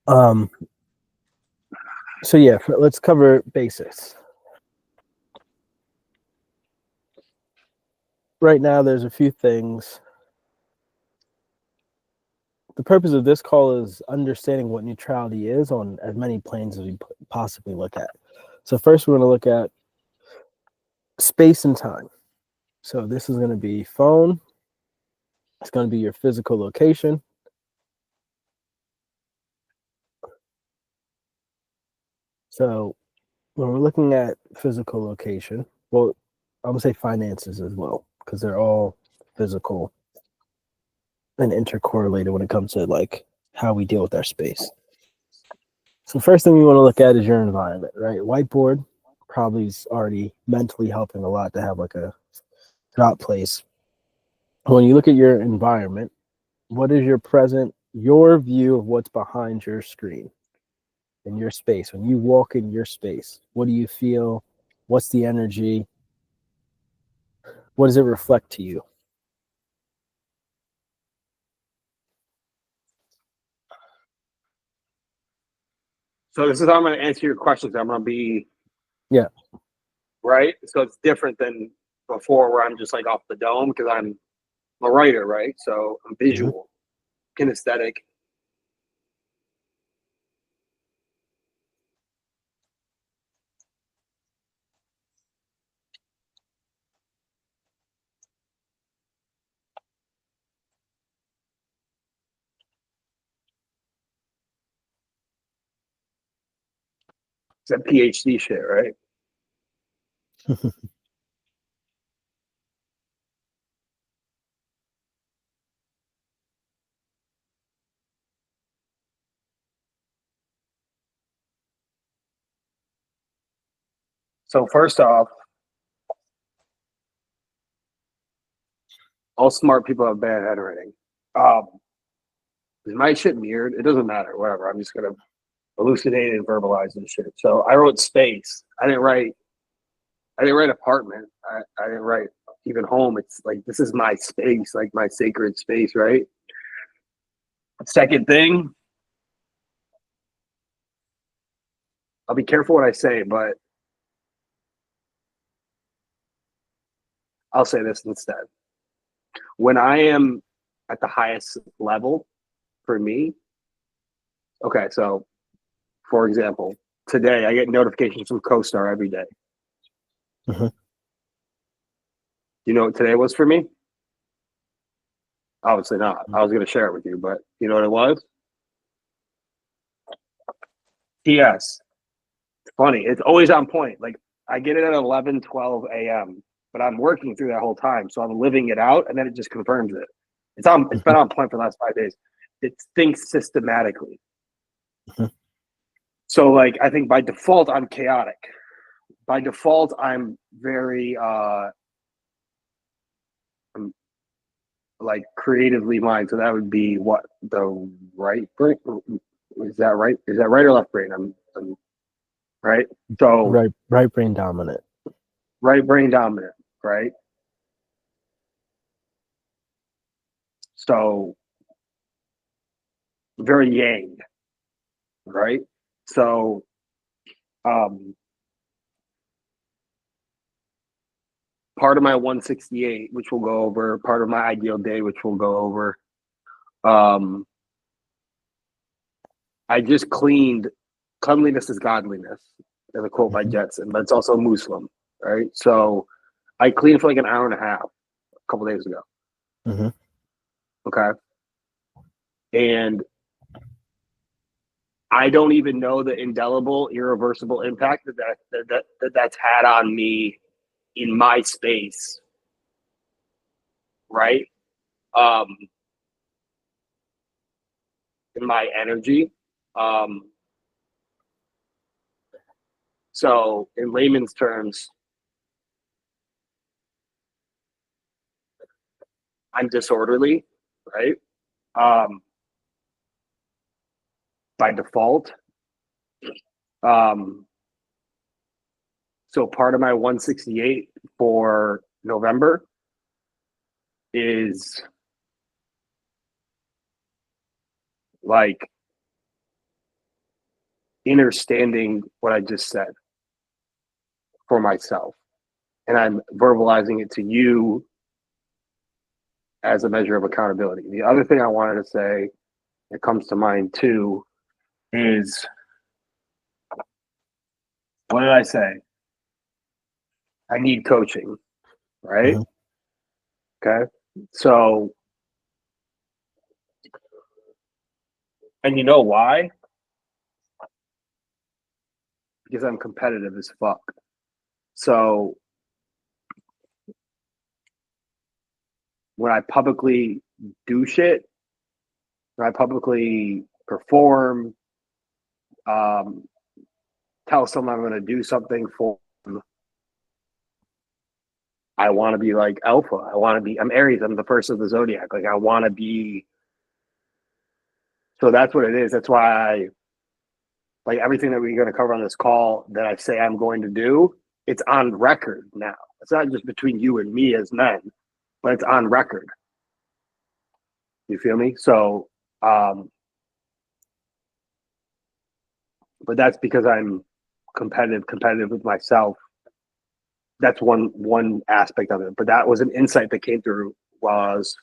Um, so yeah, let's cover basics. Right now, there's a few things. The purpose of this call is understanding what neutrality is on as many planes as we possibly look at. So first, we're going to look at space and time. So this is going to be phone. It's going to be your physical location. So when we're looking at physical location, well, I'm going to say finances as well, because they're all physical and intercorrelated when it comes to like how we deal with our space. So first thing we want to look at is your environment, right? Whiteboard probably is already mentally helping a lot to have like a drop place. When you look at your environment, what is your view of what's behind your screen in your space? When you walk in your space, what do you feel? What's the energy? What does it reflect to you? So this is how I'm going to answer your questions. I'm going to be Yeah. right. So it's different than before, where I'm just like off the dome because I'm a writer, right? So I'm visual, kinesthetic. It's that PhD shit, right? So first off, all smart people have bad handwriting. Is my shit mirrored? It doesn't matter. Whatever. I'm just gonna elucidate and verbalize this shit. So I wrote space. I didn't write apartment. I didn't write even home. It's like this is my space, like my sacred space, right? Second thing, I'll be careful what I say, but I'll say this instead. When I am at the highest level for me, okay, so for example, today I get notifications from CoStar every day. You know what today was for me? Obviously not. I was going to share it with you, but you know what it was? TS. It's funny. It's always on point. Like I get it at 11, 12 a.m., but I'm working through that whole time. So I'm living it out and then it just confirms it. It's been on point for the last 5 days. It thinks systematically. So like I think by default I'm chaotic. By default I'm very I'm like creatively minded. So that would be what the right brain is that right? Is that right or left brain? I'm right. So Right brain dominant. Right brain dominant, right? So very yang, right? So part of my 168, which we'll go over, part of my ideal day, which we'll go over. I just cleaned cleanliness is godliness, as a quote by Jetson, but it's also Muslim, right? So I cleaned for like an hour and a half a couple days ago. Okay. And I don't even know the indelible, irreversible impact that's had on me in my space, right? In my energy. So in layman's terms, I'm disorderly, right? By default. So part of my 168 for November is like understanding what I just said for myself, and I'm verbalizing it to you as a measure of accountability. The other thing I wanted to say that comes to mind too is, what did I say? I need coaching, right? Mhm. Okay. So, and you know why? Because I'm competitive as fuck. So when I publicly do shit, when I publicly perform, um, tell someone I'm going to do something for them, I want to be like alpha. I want to be, I'm Aries. I'm the first of the zodiac. Like I want to be, so that's what it is. That's why I, like everything that we're going to cover on this call that I say I'm going to do, it's on record now. It's not just between you and me as men, but it's on record. You feel me? So, but that's because I'm competitive with myself. That's one aspect of it. But that was an insight that came through while I was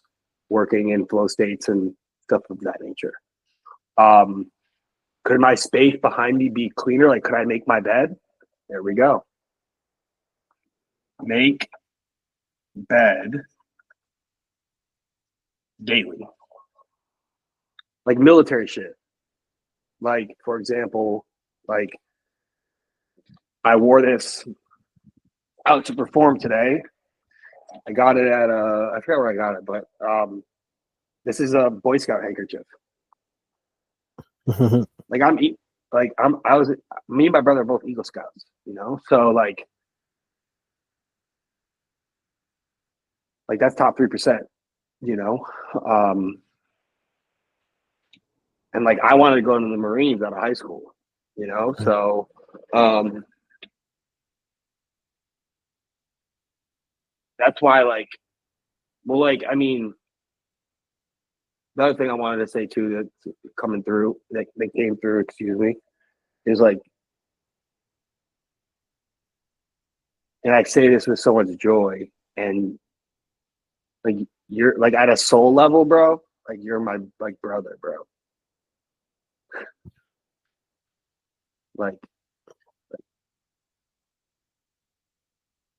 working in flow states and stuff of that nature. Um, could my space behind me be cleaner? Like, could I make my bed? There we go. Make bed daily. Like military shit. Like, for example, like I wore this out to perform today. I got it at I forget where I got it, but this is a Boy Scout handkerchief. Like I was, me and my brother are both Eagle Scouts, you know? So like that's top 3%, you know? Um, and like I wanted to go into the Marines out of high school, you know? So um that's why like, well, like, I mean, the other thing I wanted to say too that's coming through, that came through, excuse me, is like, and I say this with so much joy, and like you're like at a soul level, bro, like you're my like brother, bro. Like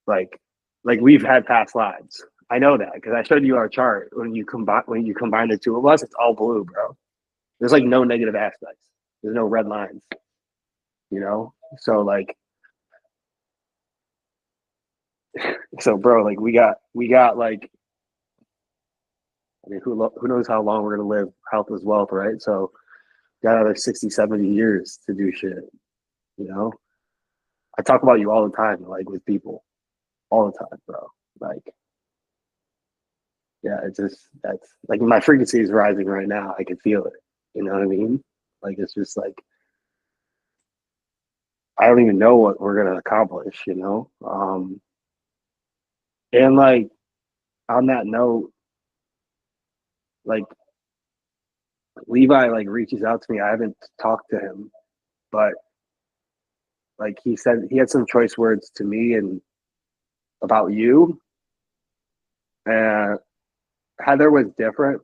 like like we've had past lives. I know that because I showed you our chart. When you combine the two of us, it's all blue, bro. There's like no negative aspects. There's no red lines, you know. So like, so bro, like we got like, I mean, who knows how long we're gonna live? Health is wealth, right? So got another 60, 70 years to do shit. You know, I talk about you all the time, like with people, all the time, bro. Like, yeah, it's just that's like my frequency is rising right now. I can feel it. You know what I mean? Like it's just like I don't even know what we're gonna accomplish. You know, and like on that note, like Levi like reaches out to me. I haven't talked to him, but like he said he had some choice words to me and about you. And Heather was different,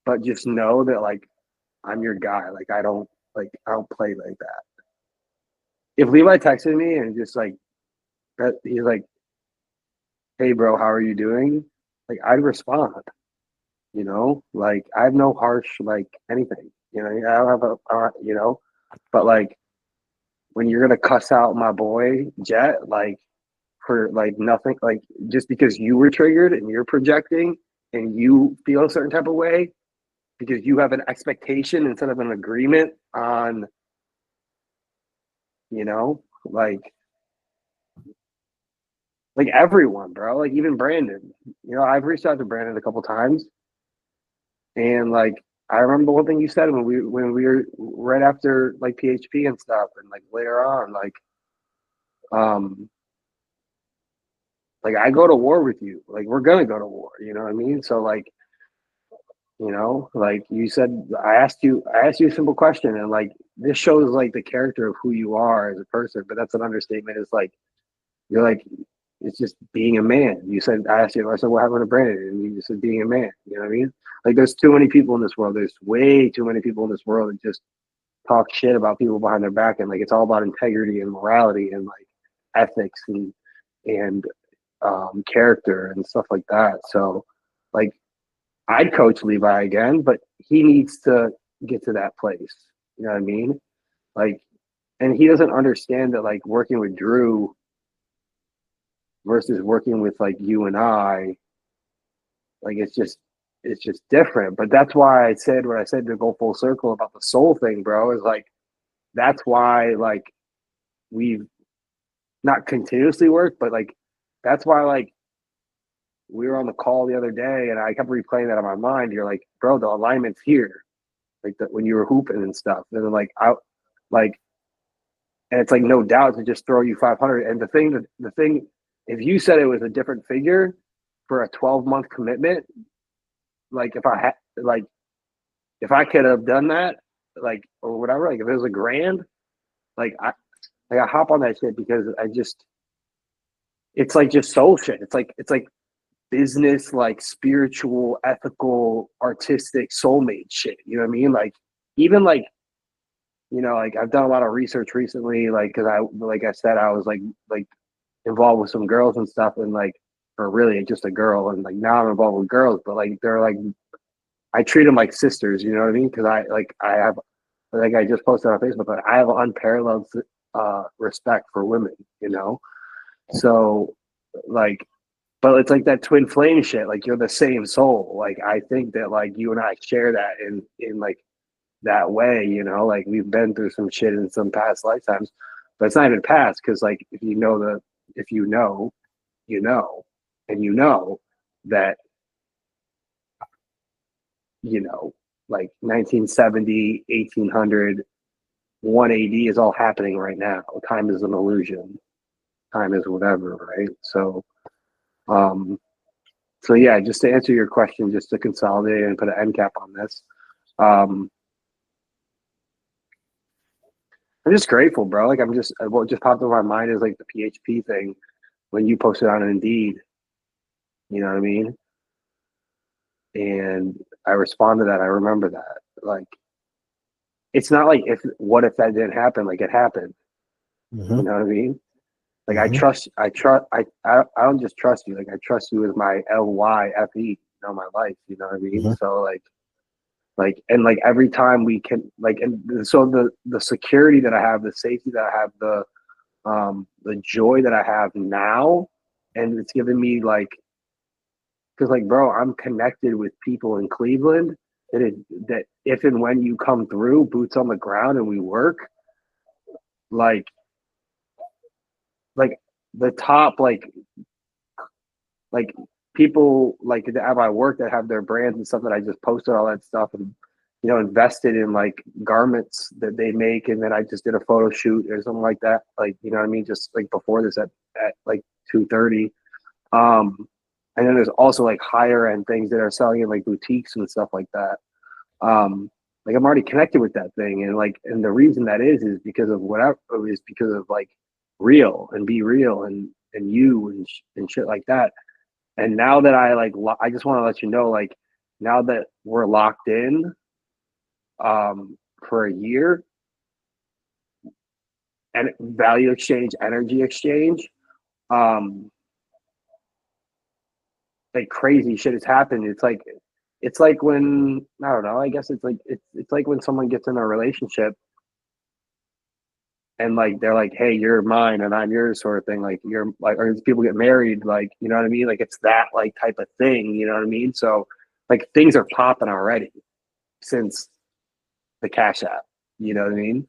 but just know that like I'm your guy. Like I don't play like that. If Levi texted me and just like that, he's like, "Hey, bro, how are you doing?" Like I'd respond. You know, like I have no harsh like anything. You know, I don't have you know, but like when you're gonna cuss out my boy Jet, like for like nothing, like just because you were triggered and you're projecting and you feel a certain type of way because you have an expectation instead of an agreement on, you know, like everyone, bro, like even Brandon. You know, I've reached out to Brandon a couple times, and like I remember one thing you said when we were right after like PHP and stuff, and like later on, um, like I go to war with you. Like we're gonna go to war. You know what I mean? So like You know, like you said, I asked you a simple question, and like this shows like the character of who you are as a person. But that's an understatement. It's like you're like it's just being a man. You said I asked you, I said what happened to Brandon, and you just said being a man. You know what I mean? Like there's too many people in this world. There's way too many people in this world that just talk shit about people behind their back, and like it's all about integrity and morality and like ethics and character and stuff like that. So like I'd coach Levi again, but he needs to get to that place. You know what I mean? Like, and he doesn't understand that like working with Drew versus working with like you and I, like it's just different. But that's why I said what I said to go full circle about the soul thing, bro, is like that's why like we've not continuously worked, but like that's why like we were on the call the other day and I kept replaying that in my mind. You're like, bro, the alignment's here. Like the, when you were hooping and stuff. And then like out like and it's like no doubt to just throw you 500. And the thing, if you said it was a different figure for a 12-month commitment, like if I had like if I could have done that, like or whatever, like if it was a grand, like I hop on that shit because I just it's like just soul shit. It's like business, like spiritual, ethical, artistic, soulmate shit. You know what I mean? Like even like like I've done a lot of research recently, like because like I said, I was like involved with some girls and stuff, and like or really just a girl, and like now I'm involved with girls, but like they're like I treat them like sisters. You know what I mean? Because I have like I just posted on Facebook, but I have unparalleled respect for women. You know, so like but it's like that twin flame shit. Like you're the same soul. Like I think that like you and I share that in like that way. Like we've been through some shit in some past lifetimes, but it's not even past because like if you know, you know, and you know that like 1970, 1800, 180 is all happening right now. Time is an illusion. Time is whatever, right? Um, So yeah, just to answer your question, just to consolidate and put an end cap on this, um, I'm just grateful, bro. Like I'm just what just popped in my mind is like the PHP thing when you posted on Indeed. You know what I mean? And I responded to that. I remember that. Like it's not like if what if that didn't happen? Like it happened. You Mm-hmm. know what I mean? Like Mm-hmm. I don't just trust you. Like I trust you with my LYFE. My life. You know what I mean? Mm-hmm. So like and like every time we can like and so the security that I have, the safety that I have, the joy that I have now, and it's given me like because like bro, I'm connected with people in Cleveland that if and when you come through, boots on the ground, and we work like like the top like people like that have I work that have their brands and stuff that I just posted all that stuff and invested in like garments that they make, and then I just did a photo shoot or something like that, like what I mean, just like before this at like 2:30. And then there's also like higher end things that are selling in like boutiques and stuff like that. Like I'm already connected with that thing, and like and the reason that is because of whatever is because of like real and be real and you and shit like that. And now that I just want to let you know, like now that we're locked in for a year and value exchange, energy exchange, um, like crazy shit has happened. It's like when I don't know. I guess it's like when someone gets in a relationship and like they're like, "Hey, you're mine and I'm yours," sort of thing. Like you're like, or people get married, like you know what I mean. Like it's that like type of thing. You know what I mean? So like things are popping already since the Cash App. You know what I mean?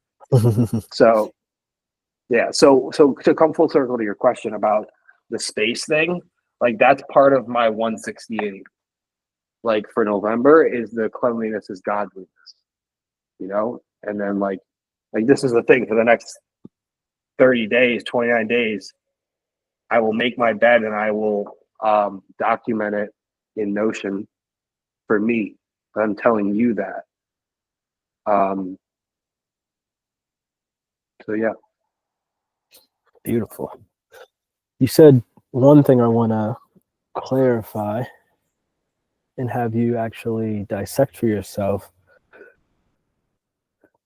So yeah, so to come full circle to your question about the space thing, like that's part of my 168. Like for November is the cleanliness is godliness. And then like this is the thing for the next 30 days, 29 days, I will make my bed and I will document it in Notion for me. I'm telling you that. So yeah. Beautiful. You said one thing I want to clarify and have you actually dissect for yourself.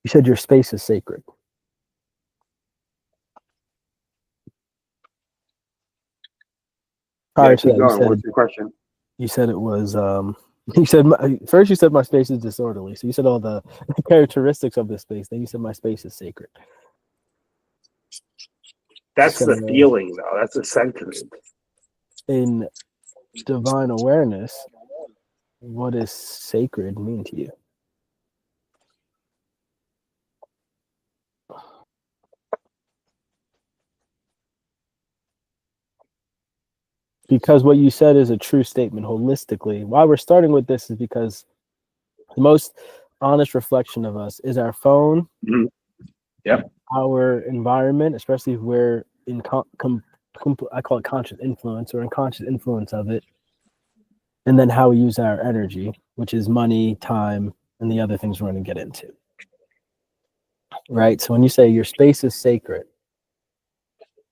You said your space is sacred. Prior to Keep that, going. What's your question? you said it was you said first you said my space is disorderly. So you said all the characteristics of the space. Then you said my space is sacred. That's So, the feeling, though. That's the sentiment. In divine awareness, what does sacred mean to you? Because what you said is a true statement holistically. Why we're starting with this is because the most honest reflection of us is our phone, Yep. our environment, especially if we're in I call it conscious influence or unconscious influence of it, and then how we use our energy, which is money, time, and the other things we're going to get into. Right? So when you say your space is sacred,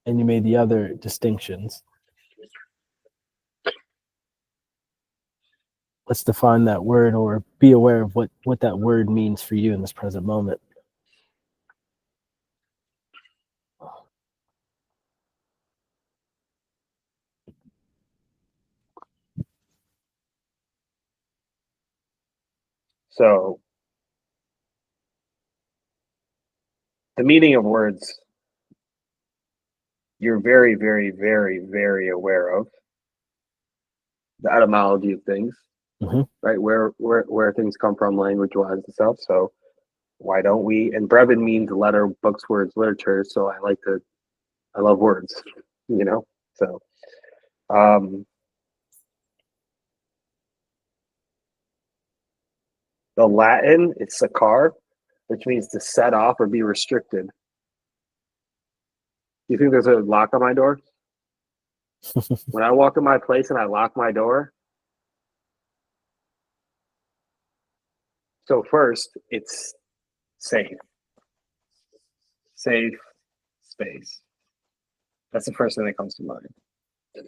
and you made the other distinctions, let's define that word or be aware of what that word means for you in this present moment. So the meaning of words, you're very, very, very, very aware of. The etymology of things, right? Where things come from, language-wise and stuff. So why don't we? And Brevin means letter, books, words, literature. So I love words, you know. So, the Latin, it's sacar, which means to set off or be restricted. You think there's a lock on my door? When I walk in my place and I lock my door, so first it's safe space. That's the first thing that comes to mind.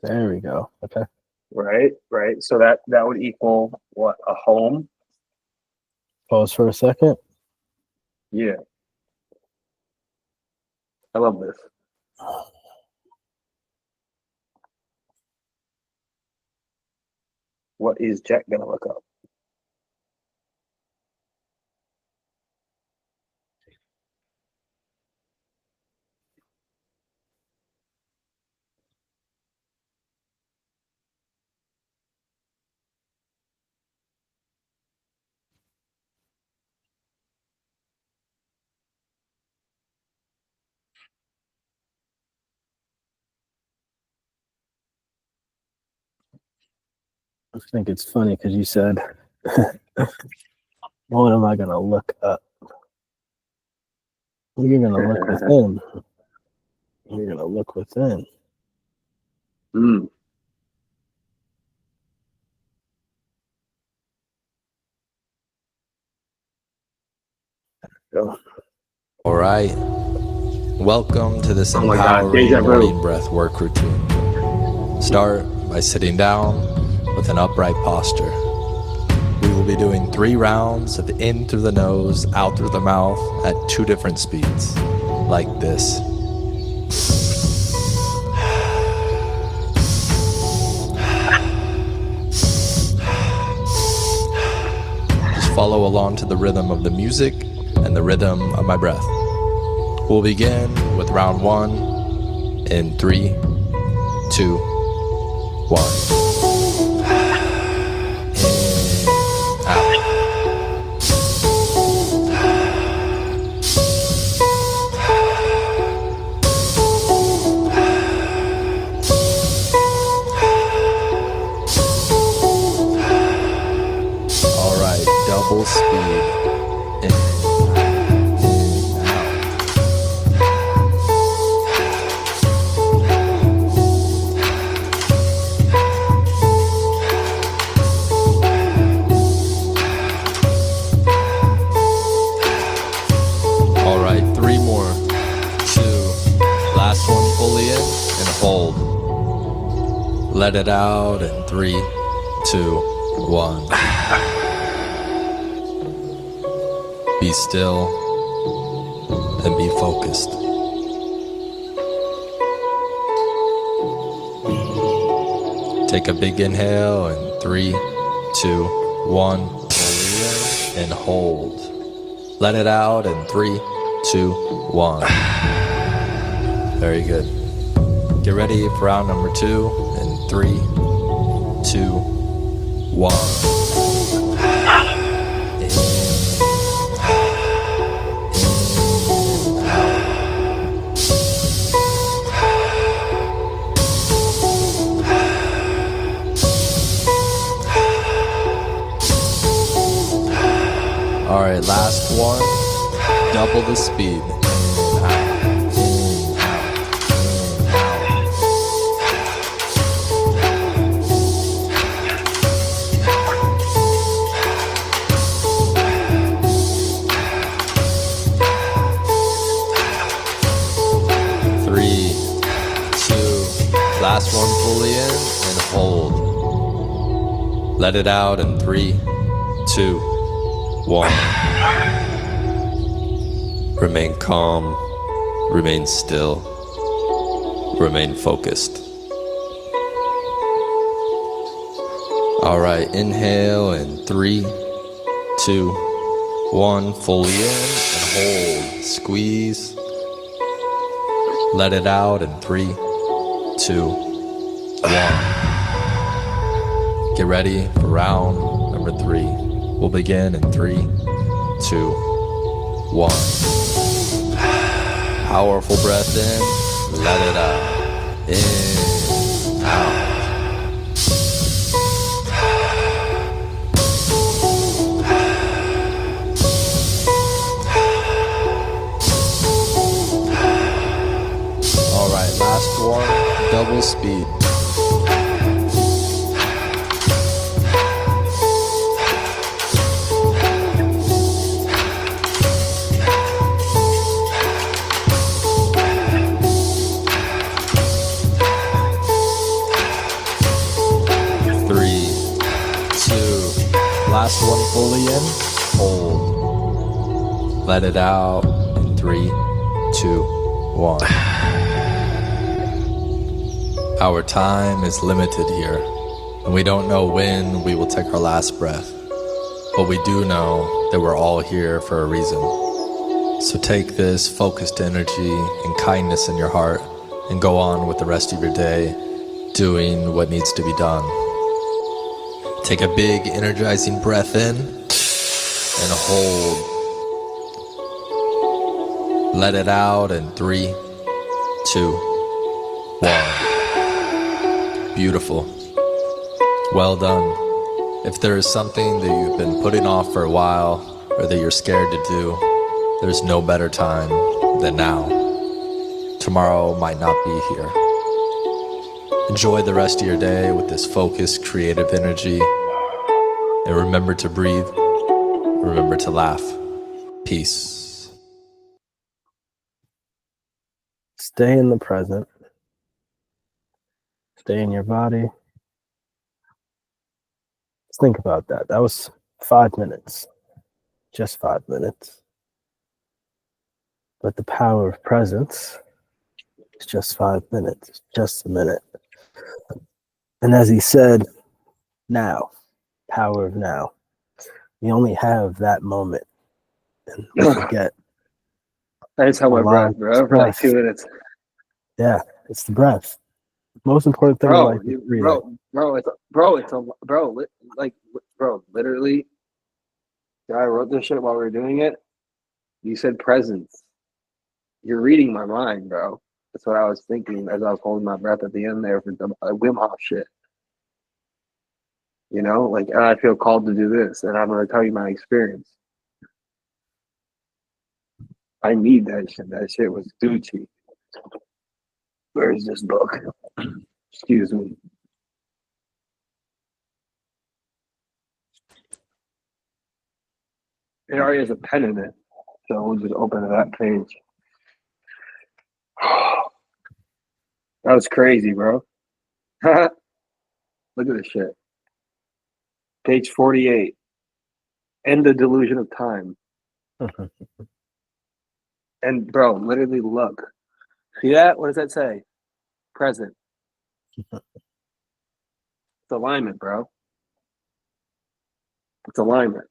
There we go. Okay. Right. So that would equal what? A home. Pause for a second. Yeah. I love this. What is Jack gonna look up? I think it's funny because you said, what am I going to look up? You're going to look within. You're going to look within. Go. All right. Welcome to this God, empowering deja vu. morning breath work routine. Start by sitting down with an upright posture. We will be doing 3 rounds of in through the nose, out through the mouth at 2 different speeds, like this. Just follow along to the rhythm of the music and the rhythm of my breath. We'll begin with round 1 in 3, 2, 1. Double speed. In, out. Let it out in 3, 2, 1. Be still and be focused. Take a big inhale in 3, 2, 1. Pull in and hold. Let it out in 3, 2, 1. Very good. Get ready for round number 2 in 3, 2, 1. All right, last one. Double the speed. Three, two, last one fully in and hold. Let it out in 3, 2, 1. Remain calm, remain still, remain focused. All right, inhale in 3, 2, 1. Fully in and hold. Squeeze. Let it out in 3, 2, 1. Get ready for round number 3. We'll begin in 3, 2, 1. Powerful breath in, let it out. In, out. All right, last one, double speed. 3, 2, last one fully in, hold. Let it out in 3, 2, 1. Our time is limited here, and we don't know when we will take our last breath. But we do know that we're all here for a reason. So take this focused energy and kindness in your heart and go on with the rest of your day, doing what needs to be done. Take a big energizing breath in and hold. Let it out in 3, 2, 1. Beautiful. Well done. If there is something that you've been putting off for a while or that you're scared to do, there's no better time than now. Tomorrow might not be here. Enjoy the rest of your day with this focused, creative energy. And remember to breathe. Remember to laugh. Peace. Stay in the present. Stay in your body. Just think about that. That was 5 minutes. Just 5 minutes. But the power of presence is just 5 minutes. Just a minute. And as he said, now. Power of now. You only have that moment. And we forget. That's how my breath, bro. For like 2 minutes. Yeah, it's the breath. Most important thing in life is breathing. Literally, I wrote this shit while we were doing it. You said presence. You're reading my mind, bro. That's what I was thinking as I was holding my breath at the end there for the Wim Hof shit. You know, like, I feel called to do this, and I'm going to tell you my experience. I need that shit. That shit was Gucci. Where is this book? Excuse me. It already has a pen in it, so we'll just open to that page. That was crazy, bro. Look at this shit. Page 48. End the delusion of time. And bro, literally look. See that? What does that say? Present. It's alignment, bro. It's alignment.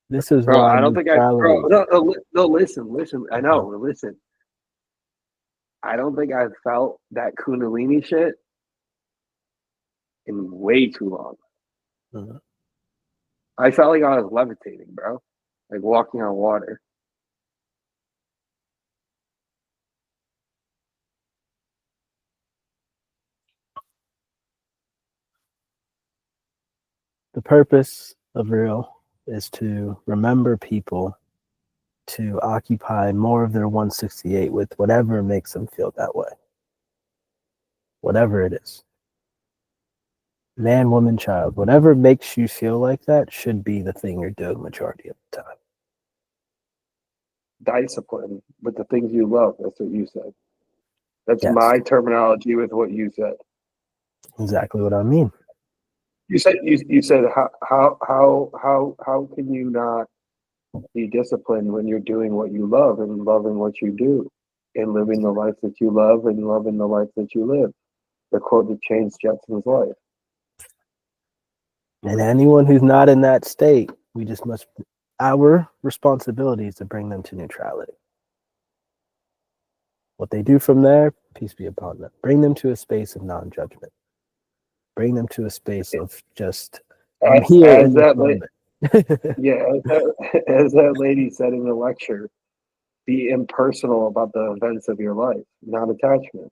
This is Bro, why I don't think I bro, neutrality. no, listen. I know, listen. I don't think I've felt that Kundalini shit in way too long. Mhm. I felt like I was levitating, bro. Like walking on water. The purpose of real is to remember people to occupy more of their 168 with whatever makes them feel that way. Whatever it is. Man, woman, child. Whatever makes you feel like that should be the thing you're doing majority of the time. Discipline with the things you love. That's what you said. That's Yes. my terminology with what you said. Exactly what I mean. You said how can you not be disciplined when you're doing what you love and loving what you do and living the life that you love and loving the life that you live? The quote that changed Jetson's life. And anyone who's not in that state, we just must, our responsibility is to bring them to neutrality. What they do from there, peace be upon them. Bring them to a space of non-judgment. Bring them to a space of just, I'm here in this moment. Yeah, as that lady said in the lecture, be impersonal about the events of your life, not attachment.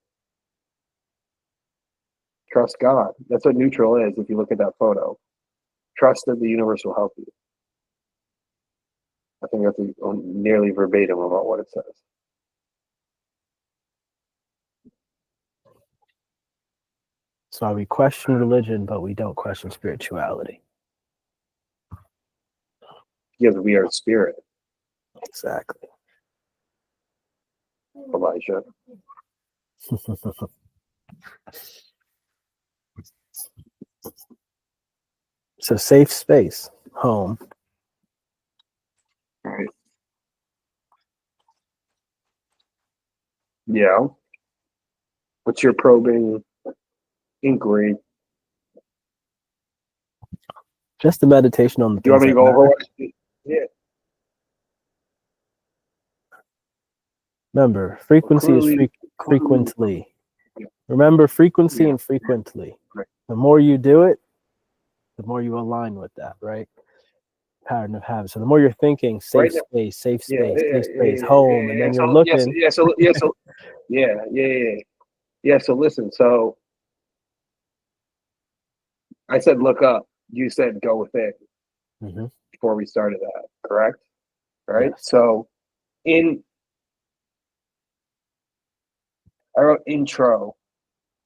Trust God. That's what neutral is if you look at that photo. Trust that the universe will help you. I think that's nearly verbatim about what it says. So we question religion, but we don't question spirituality. Because we are spirit, Exactly. Elijah. So safe space, home. All right. Yeah. What's your probing inquiry? Just the meditation on the Do you want things me to that go over matter. what? Yeah. Remember, frequency is Clearly. frequently. Remember, frequency Yeah. and frequently. Right. The more you do it, the more you align with that, right? Pattern of habit. So the more you're thinking, safe Right. space, safe Yeah. space, Yeah. safe space, Yeah. home, and then you're So yes. looking. Yeah. So yeah. So yeah. So listen. So I said look up. You said go within before we started that. Correct. Right. Yes. So I wrote intro.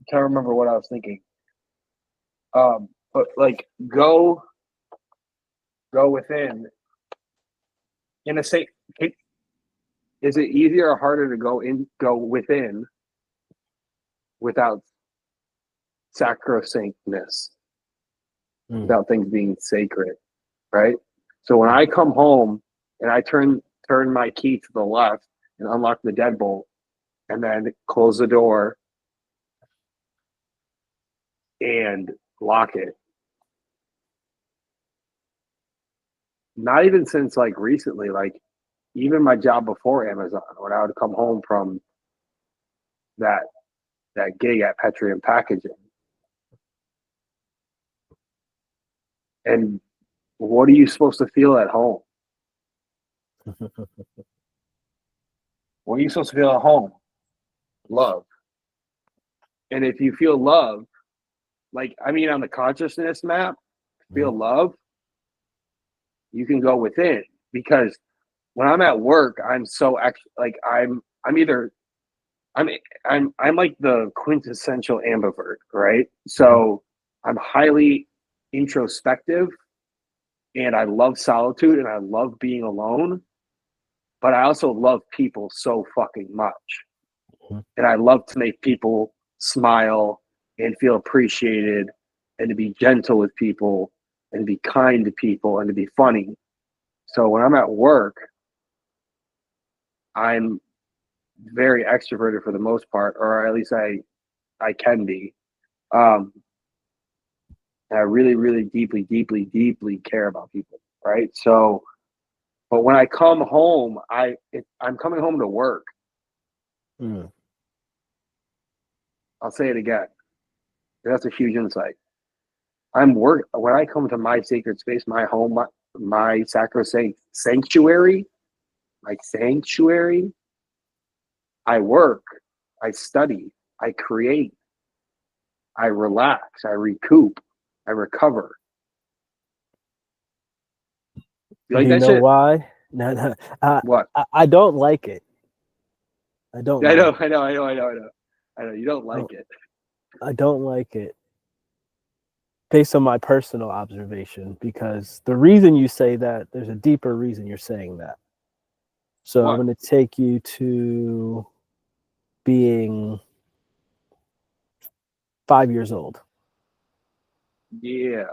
I can't remember what I was thinking. But like go within in a safe. Is it easier or harder to go within without sacrosanctness, without things being sacred, right? So when I come home and I turn my key to the left and unlock the deadbolt and then close the door and lock it. Not even since like recently, like even my job before Amazon, when I would come home from that gig at Petri and Packaging. And what are you supposed to feel at home? What are you supposed to feel at home? Love. And if you feel love, like, I mean, on the consciousness map, feel love, you can go within. Because when I'm at work, I'm so like I'm either I'm like the quintessential ambivert, right? So I'm highly introspective and I love solitude and I love being alone, but I also love people so fucking much. Mhm. And I love to make people smile and feel appreciated and to be gentle with people and to be kind to people and to be funny. So when I'm at work, I'm very extroverted for the most part, or at least I can be. Um, I really, really deeply, deeply, deeply care about people, right? So, but when I come home, I'm coming home to work. Mm. I'll say it again. That's a huge insight. I'm work when I come to my sacred space, my home, my sacrosanct sanctuary, my sanctuary. I work, I study, I create, I relax, I recoup, I recover. You like Do you that know shit? why? No, no. What? I don't like it. I don't I like know, it. I know, I know, I know, I know. I know you don't I like don't, it. I don't like it based on my personal observation, because the reason you say that, there's a deeper reason you're saying that. So I'm What? going to take you to being 5 years old. Yeah,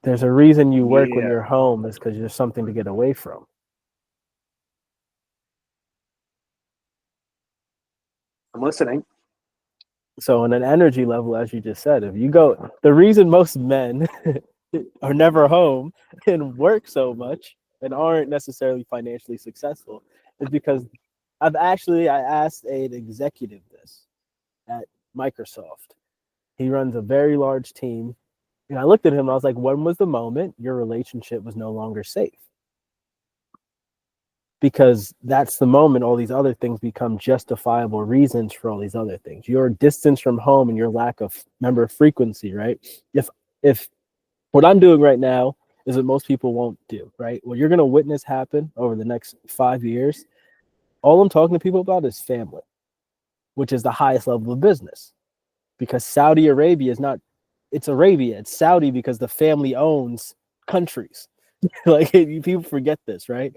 There's a reason you work when yeah. you're home, is because there's something to get away from. I'm listening. So on an energy level, as you just said, if you go, the reason most men are never home and work so much and aren't necessarily financially successful is because I asked an executive this at Microsoft. He runs a very large team. And I looked at him and I was like, when was the moment your relationship was no longer safe? Because that's the moment all these other things become justifiable reasons for all these other things. Your distance from home and your lack of member frequency, right? If what I'm doing right now is what most people won't do, right? What you're going to witness happen over the next 5 years, all I'm talking to people about is family, which is the highest level of business. Because Saudi Arabia is not, it's Arabia, it's Saudi because the family owns countries. Like people forget this, right?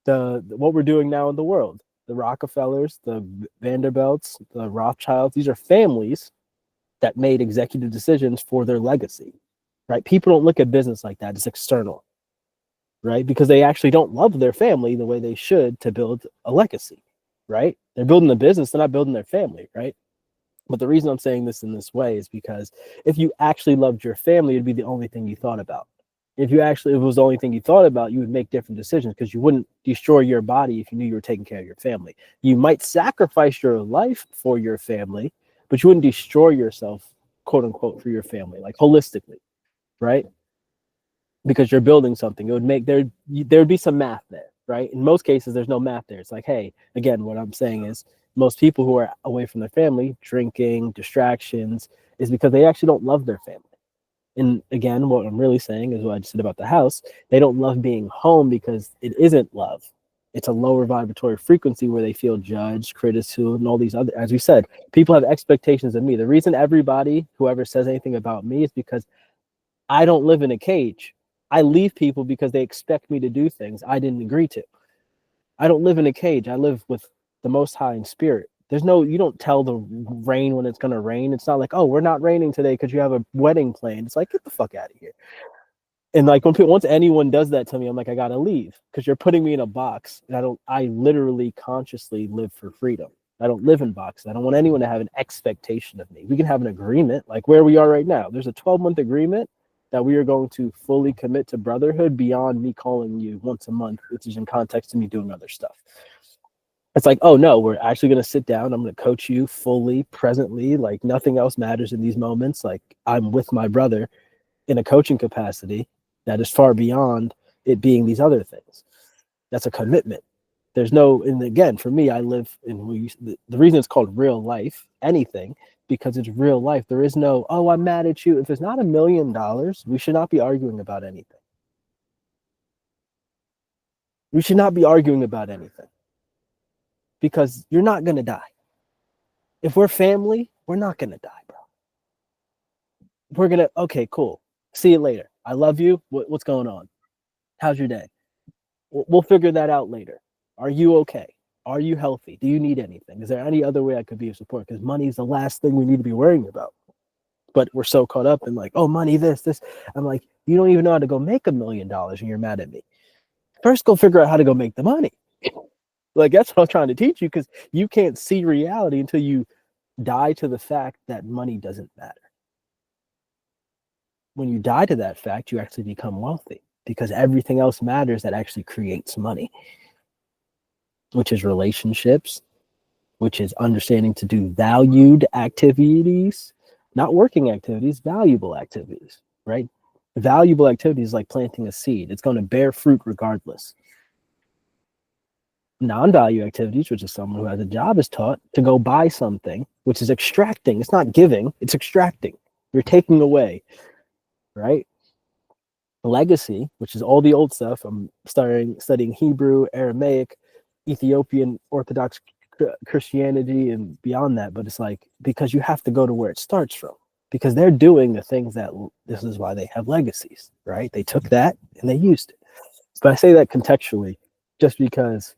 What we're doing now in the world, the Rockefellers, the Vanderbilts, the Rothschilds, these are families that made executive decisions for their legacy, right? People don't look at business like that. It's external, right? Because they actually don't love their family the way they should to build a legacy, right? They're building a business, they're not building their family, right? But the reason I'm saying this in this way is because if you actually loved your family, it'd be the only thing you thought about. If it was the only thing you thought about, you would make different decisions because you wouldn't destroy your body if you knew you were taking care of your family. You might sacrifice your life for your family, but you wouldn't destroy yourself, quote unquote, for your family, like holistically, right? Because you're building something. It would make there'd be some math there, right? In most cases, there's no math there. It's like, hey, again, what I'm saying is most people who are away from their family, drinking, distractions, is because they actually don't love their family. And again, what I'm really saying is what I just said about the house. They don't love being home because it isn't love. It's a lower vibratory frequency where they feel judged, criticism, and all these other, as we said, people have expectations of me. The reason whoever says anything about me is because I don't live in a cage. I leave people because they expect me to do things I didn't agree to. I don't live in a cage. I live with the Most High in spirit. You don't tell the rain when it's going to rain. It's not like, oh, we're not raining today because you have a wedding planned. It's like, get the fuck out of here. And like once anyone does that to me, I'm like, I got to leave because you're putting me in a box. And I literally consciously live for freedom. I don't live in boxes. I don't want anyone to have an expectation of me. We can have an agreement like where we are right now. There's a 12-month agreement that we are going to fully commit to brotherhood beyond me calling you once a month, which is in context to me doing other stuff. It's like, oh no, we're actually going to sit down. I'm going to coach you fully, presently, like nothing else matters in these moments. Like I'm with my brother in a coaching capacity that is far beyond it being these other things. That's a commitment. And again, for me, I live in the reason it's called real life, anything, because it's real life. There is no, oh, I'm mad at you. If it's not $1,000,000, we should not be arguing about anything. We should not be arguing about anything because you're not going to die. If we're family, we're not going to die, bro. Okay, cool. See you later. I love you. What's going on? How's your day? We'll figure that out later. Are you okay? Are you healthy? Do you need anything? Is there any other way I could be of support? Because money is the last thing we need to be worrying about. But we're so caught up in like, oh, money, this. I'm like, you don't even know how to go make $1 million and you're mad at me. First, go figure out how to go make the money. Like, that's what I'm trying to teach you, because you can't see reality until you die to the fact that money doesn't matter. When you die to that fact, you actually become wealthy, because everything else matters that actually creates money, which is relationships, which is understanding to do valued activities, not working activities, valuable activities, right? Valuable activities like planting a seed. It's going to bear fruit regardless. Non-value activities, which is someone who has a job, is taught to go buy something, which is extracting. It's not giving, it's extracting. You're taking away, right? Legacy, which is all the old stuff. I'm studying Hebrew, Aramaic, Ethiopian Orthodox Christianity, and beyond that. But it's like, because you have to go to where it starts from, because they're doing the things that, this is why they have legacies, right? They took that and they used it. But I say that contextually, just because,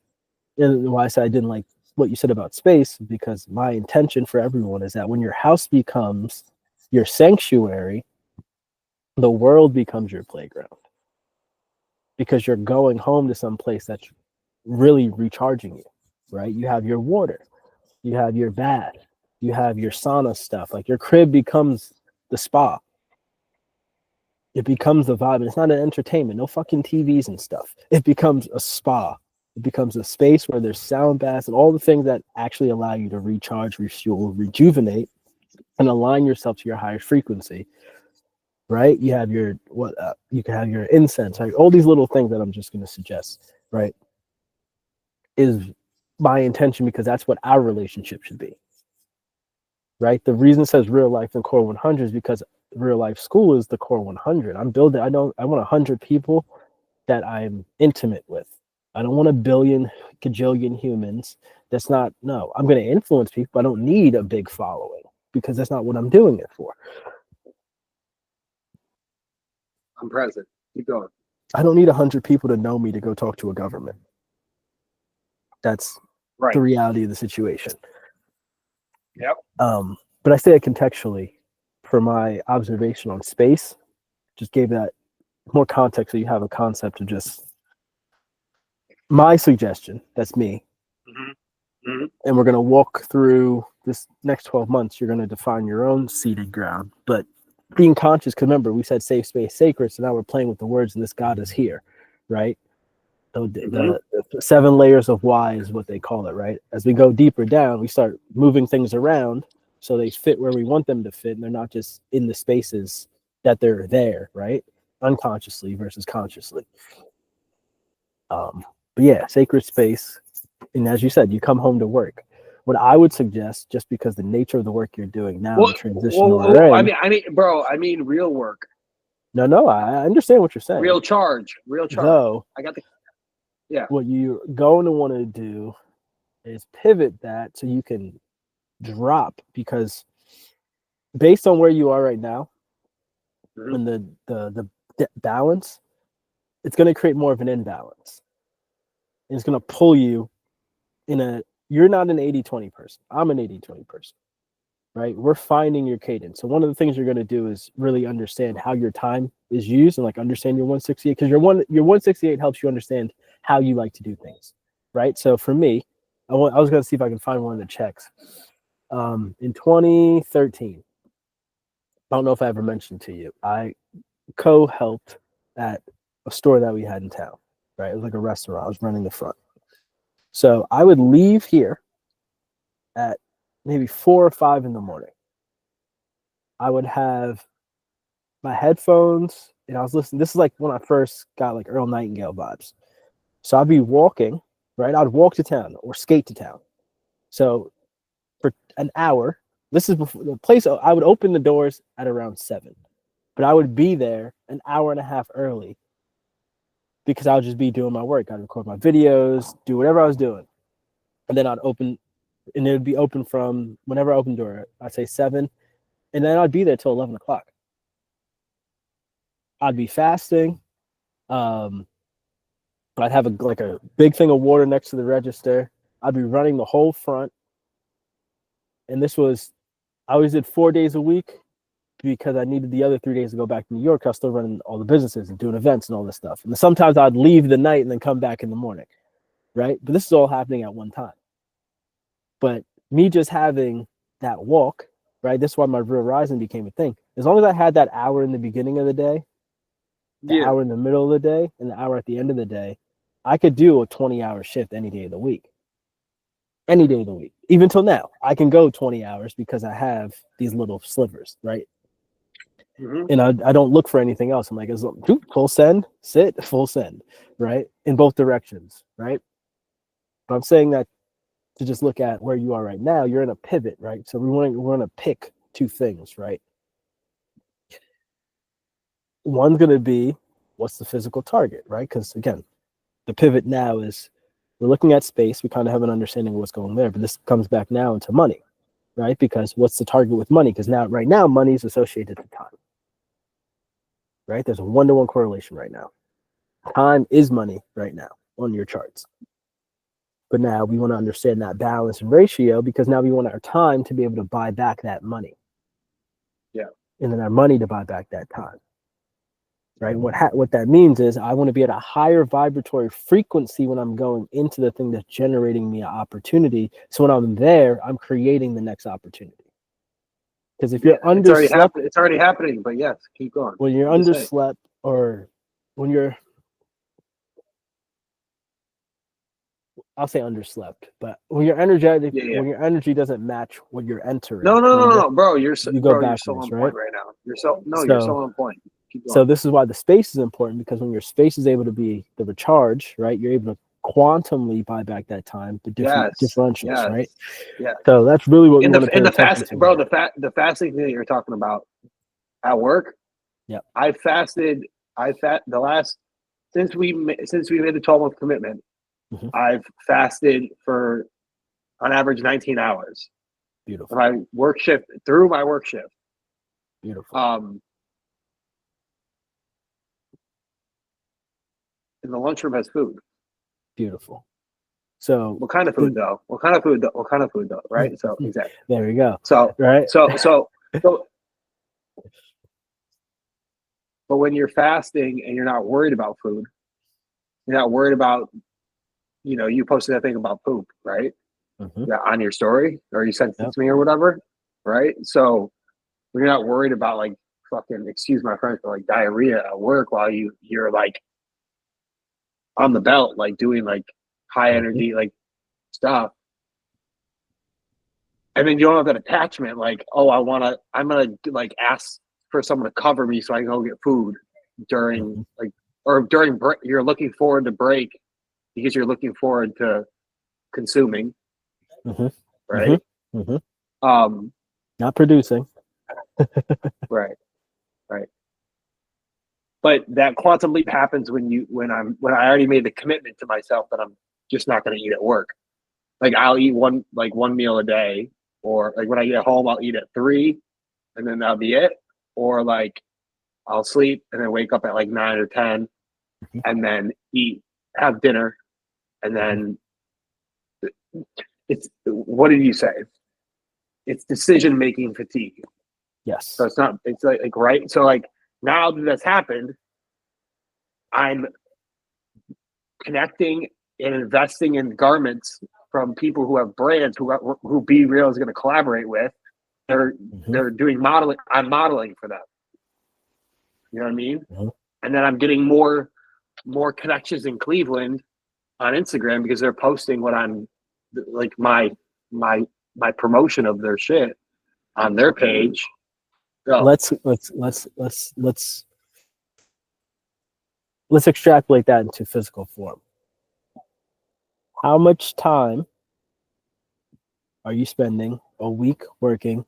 and why I said I didn't like what you said about space, because my intention for everyone is that when your house becomes your sanctuary, the world becomes your playground, because you're going home to some place that's really recharging you, right? You have your water, you have your bath, you have your sauna stuff. Like, your crib becomes the spa. It becomes the vibe. And it's not an entertainment, no fucking TVs and stuff. It becomes a spa. It becomes a space where there's sound baths and all the things that actually allow you to recharge, refuel, rejuvenate, and align yourself to your higher frequency. Right? You have your you can have your incense, right? All these little things that I'm just going to suggest, right, is my intention, because that's what our relationship should be. Right? The reason it says real life and core 100 is because real life school is the core 100. I want 100 people that I'm intimate with. I don't want a billion cajillion humans. That's not, no, I'm going to influence people. I don't need a big following, because that's not what I'm doing it for. I'm present. Keep going. I don't need 100 people to know me to go talk to a government. That's right. The reality of the situation. Yep. But I say it contextually for my observation on space. Just gave that more context so you have a concept of just my suggestion. That's me. Mm-hmm. Mm-hmm. And we're going to walk through this next 12 months. You're going to define your own seated ground, but being conscious, because remember, we said safe space, sacred. So now we're playing with the words, and this God is here, right? So the 7 layers of why is what they call it, right? As we go deeper down, we start moving things around so they fit where we want them to fit, and they're not just in the spaces that they're there, right? Unconsciously versus consciously. But yeah, sacred space. And as you said, you come home to work. What I would suggest, just because the nature of the work you're doing now, the transition we're in. I mean, real work. No, I understand what you're saying. Real charge. Though, I got the. Yeah. What you're going to want to do is pivot that so you can drop, because based on where you are right now, and the balance, it's going to create more of an imbalance. And it's going to pull you you're not an 80-20 person. I'm an 80-20 person, right? We're finding your cadence. So one of the things you're going to do is really understand how your time is used, and like understand your 168, because your 168 helps you understand how you like to do things, right? So for me, I was going to see if I can find one of the checks. In 2013, I don't know if I ever mentioned to you, I co-helped at a store that we had in town, right? It was like a restaurant. I was running the front. So I would leave here at maybe 4 or 5 in the morning. I would have my headphones, and I was listening. This is like when I first got like Earl Nightingale vibes. So I'd be walking, right? I'd walk to town or skate to town. So for an hour, this is before the place, I would open the doors at around 7, but I would be there an hour and a half early, because I would just be doing my work. I'd record my videos, do whatever I was doing. And then I'd open, and it would be open from whenever I opened the door, I'd say 7, and then I'd be there till 11 o'clock. I'd be fasting. I'd have like a big thing of water next to the register. I'd be running the whole front. And I always did 4 days a week because I needed the other 3 days to go back to New York. I was still running all the businesses and doing events and all this stuff. And sometimes I'd leave the night and then come back in the morning, right? But this is all happening at one time. But me just having that walk, right? This is why my real rising became a thing. As long as I had that hour in the beginning of the day, the hour in the middle of the day, and the hour at the end of the day, I could do a 20-hour shift any day of the week. Any day of the week. Even till now, I can go 20 hours because I have these little slivers, right? And I don't look for anything else. I'm like, full send, sit, full send, right? In both directions, right? But I'm saying that to just look at where you are right now. You're in a pivot, right? So we want to pick two things, right? One's going to be what's the physical target, right? Because again, the pivot now is we're looking at space. We kind of have an understanding of what's going there, but this comes back now into money, right? Because what's the target with money? Because right now, money is associated to time, right? There's a 1-to-1 correlation right now. Time is money right now on your charts. But now we want to understand that balance and ratio because now we want our time to be able to buy back that money. Yeah. And then our money to buy back that time. Right. What that means is I want to be at a higher vibratory frequency when I'm going into the thing that's generating me an opportunity. So when I'm there, I'm creating the next opportunity. Because if you're underslept, it's already happening. But yes, keep going. When you're underslept, or when you're, I'll say underslept, but when you're energetic, when your energy doesn't match what you're entering. No, bro, you're so on point right now. You're so on point. So this is why the space is important, because when your space is able to be the recharge, right, you're able to quantumly buy back that time, the different differentials, right? Yeah. So that's really what in the fast, bro. The fasting thing that you're talking about at work. Yeah. Since we made the 12-month commitment. Mm-hmm. I've fasted for on average 19 hours. Beautiful. My work shift. Beautiful. And the lunchroom has food. Beautiful. So what kind of food though? Right. So exactly. There we go. So right. So but when you're fasting and you're not worried about food, you're not worried about, you posted that thing about poop, right? Mm-hmm. Yeah, on your story, or you sent it to me or whatever, right? So when you're not worried about like fucking, excuse my French, but like diarrhea at work while you're like on the belt, like doing like high energy like stuff, and then you don't have that attachment, like, oh, I'm gonna like ask for someone to cover me so I can go get food during like, or during break. You're looking forward to break because you're looking forward to consuming, right? Not producing. Right. But that quantum leap happens when I already made the commitment to myself that I'm just not going to eat at work. Like I'll eat one meal a day, or like when I get home, I'll eat at 3, and then that'll be it. Or like I'll sleep and then wake up at like 9 or 10, and then have dinner, and then it's, what did you say? It's decision-making fatigue. Yes. So it's like right. So like now that that's happened, I'm connecting and investing in garments from people who have brands who Be Real is going to collaborate with. They're doing modeling. I'm modeling for them. You know what I mean? And then I'm getting more connections in Cleveland on Instagram because they're posting what I'm like my promotion of their shit on their page. So, let's extrapolate that into physical form. How much time are you spending a week working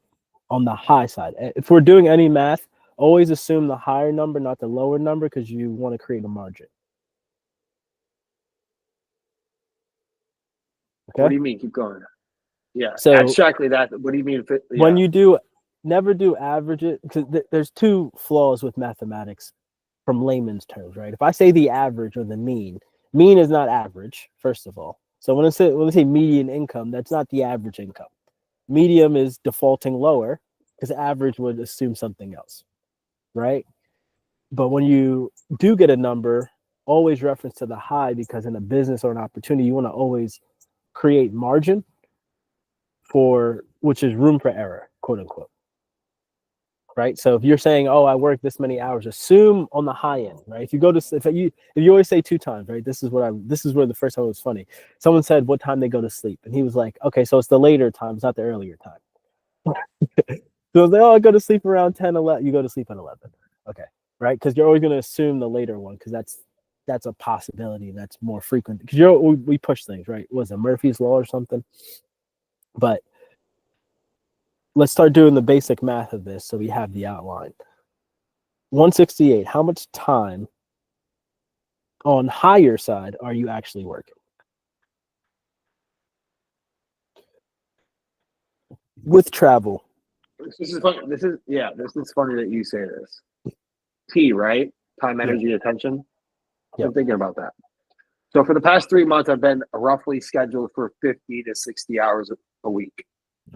on the high side? If we're doing any math, always assume the higher number, not the lower number, because you want to create a margin. Okay. What do you mean? Keep going. Yeah. So abstractly, that. What do you mean? When you never do average it, because there's two flaws with mathematics from layman's terms, right? If I say the average or the mean, Mean is not average, first of all. So when I say median income, that's not the average income. Medium is defaulting lower because average would assume something else, right? But when you do get a number, always reference to the high, because in a business or an opportunity, you want to always create margin for, which is room for error, quote unquote. Right. So if you're saying, oh, I work this many hours, assume on the high end, right? If you always say 2 times, right? This is where the first time it was funny. Someone said what time they go to sleep, and he was like, okay, so it's the later time, it's not the earlier time. So I was like, oh, I go to sleep around 10, 11. You go to sleep at 11. Okay. Right. Because you're always going to assume the later one, because that's a possibility. That's more frequent, because we push things, right? Was it Murphy's Law or something? But let's start doing the basic math of this so we have the outline. 168, how much time on higher side are you actually working? With travel. This is funny. This is funny that you say this. T, right? Time, energy, attention. Yep. I'm thinking about that. So for the past 3 months, I've been roughly scheduled for 50 to 60 hours a week.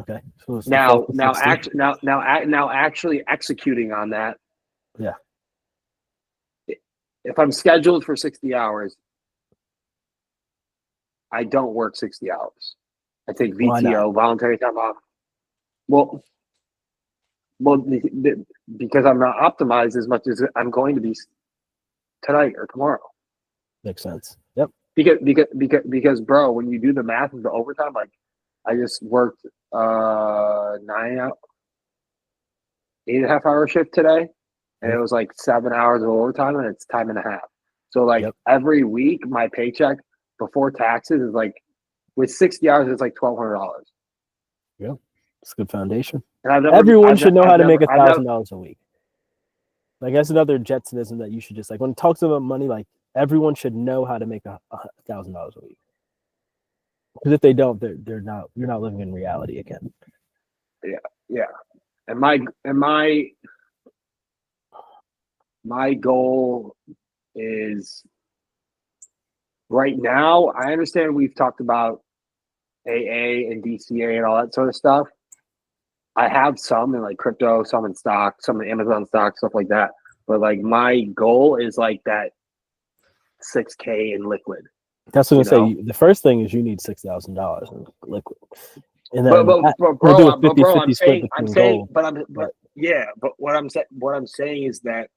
Okay. So Now actually executing on that. Yeah. If I'm scheduled for 60 hours, I don't work 60 hours. I take VTO, voluntary time off. Well, because I'm not optimized as much as I'm going to be tonight or tomorrow. Makes sense. Yep. Because bro, when you do the math of the overtime, like I just worked 8.5 hour shift today, and it was like 7 hours of overtime, and it's time and a half. So like every week, my paycheck before taxes is like, with 60 hours, it's like $1,200. Yeah, it's a good foundation. And everyone should know how to make $1,000 a week. Like that's another Jetsonism that you should just, like, when it talks about money, like everyone should know how to make $1,000 a week. Because if they don't, you're not living in reality again. Yeah. And my goal is, right now, I understand we've talked about AA and DCA and all that sort of stuff. I have some in like crypto, some in stock, some in Amazon stock, stuff like that. But like my goal is like that $6,000 in liquid. That's what I say. The first thing is you need $6,000 in liquid. And then I'm saying, but what I'm saying is that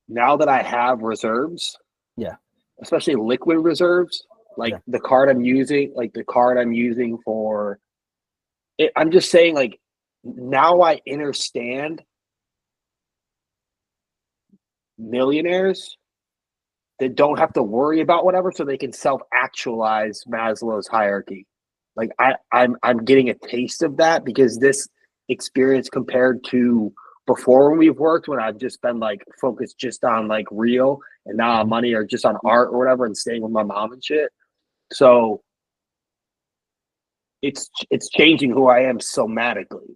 now that I have reserves, especially liquid reserves, like the card I'm using for it, I'm just saying, like, now I understand millionaires that don't have to worry about whatever, so they can self-actualize Maslow's hierarchy. Like I'm getting a taste of that, because this experience, compared to before when we've worked, when I've just been like focused just on like real and not on money, or just on art or whatever, and staying with my mom and shit. So it's changing who I am somatically.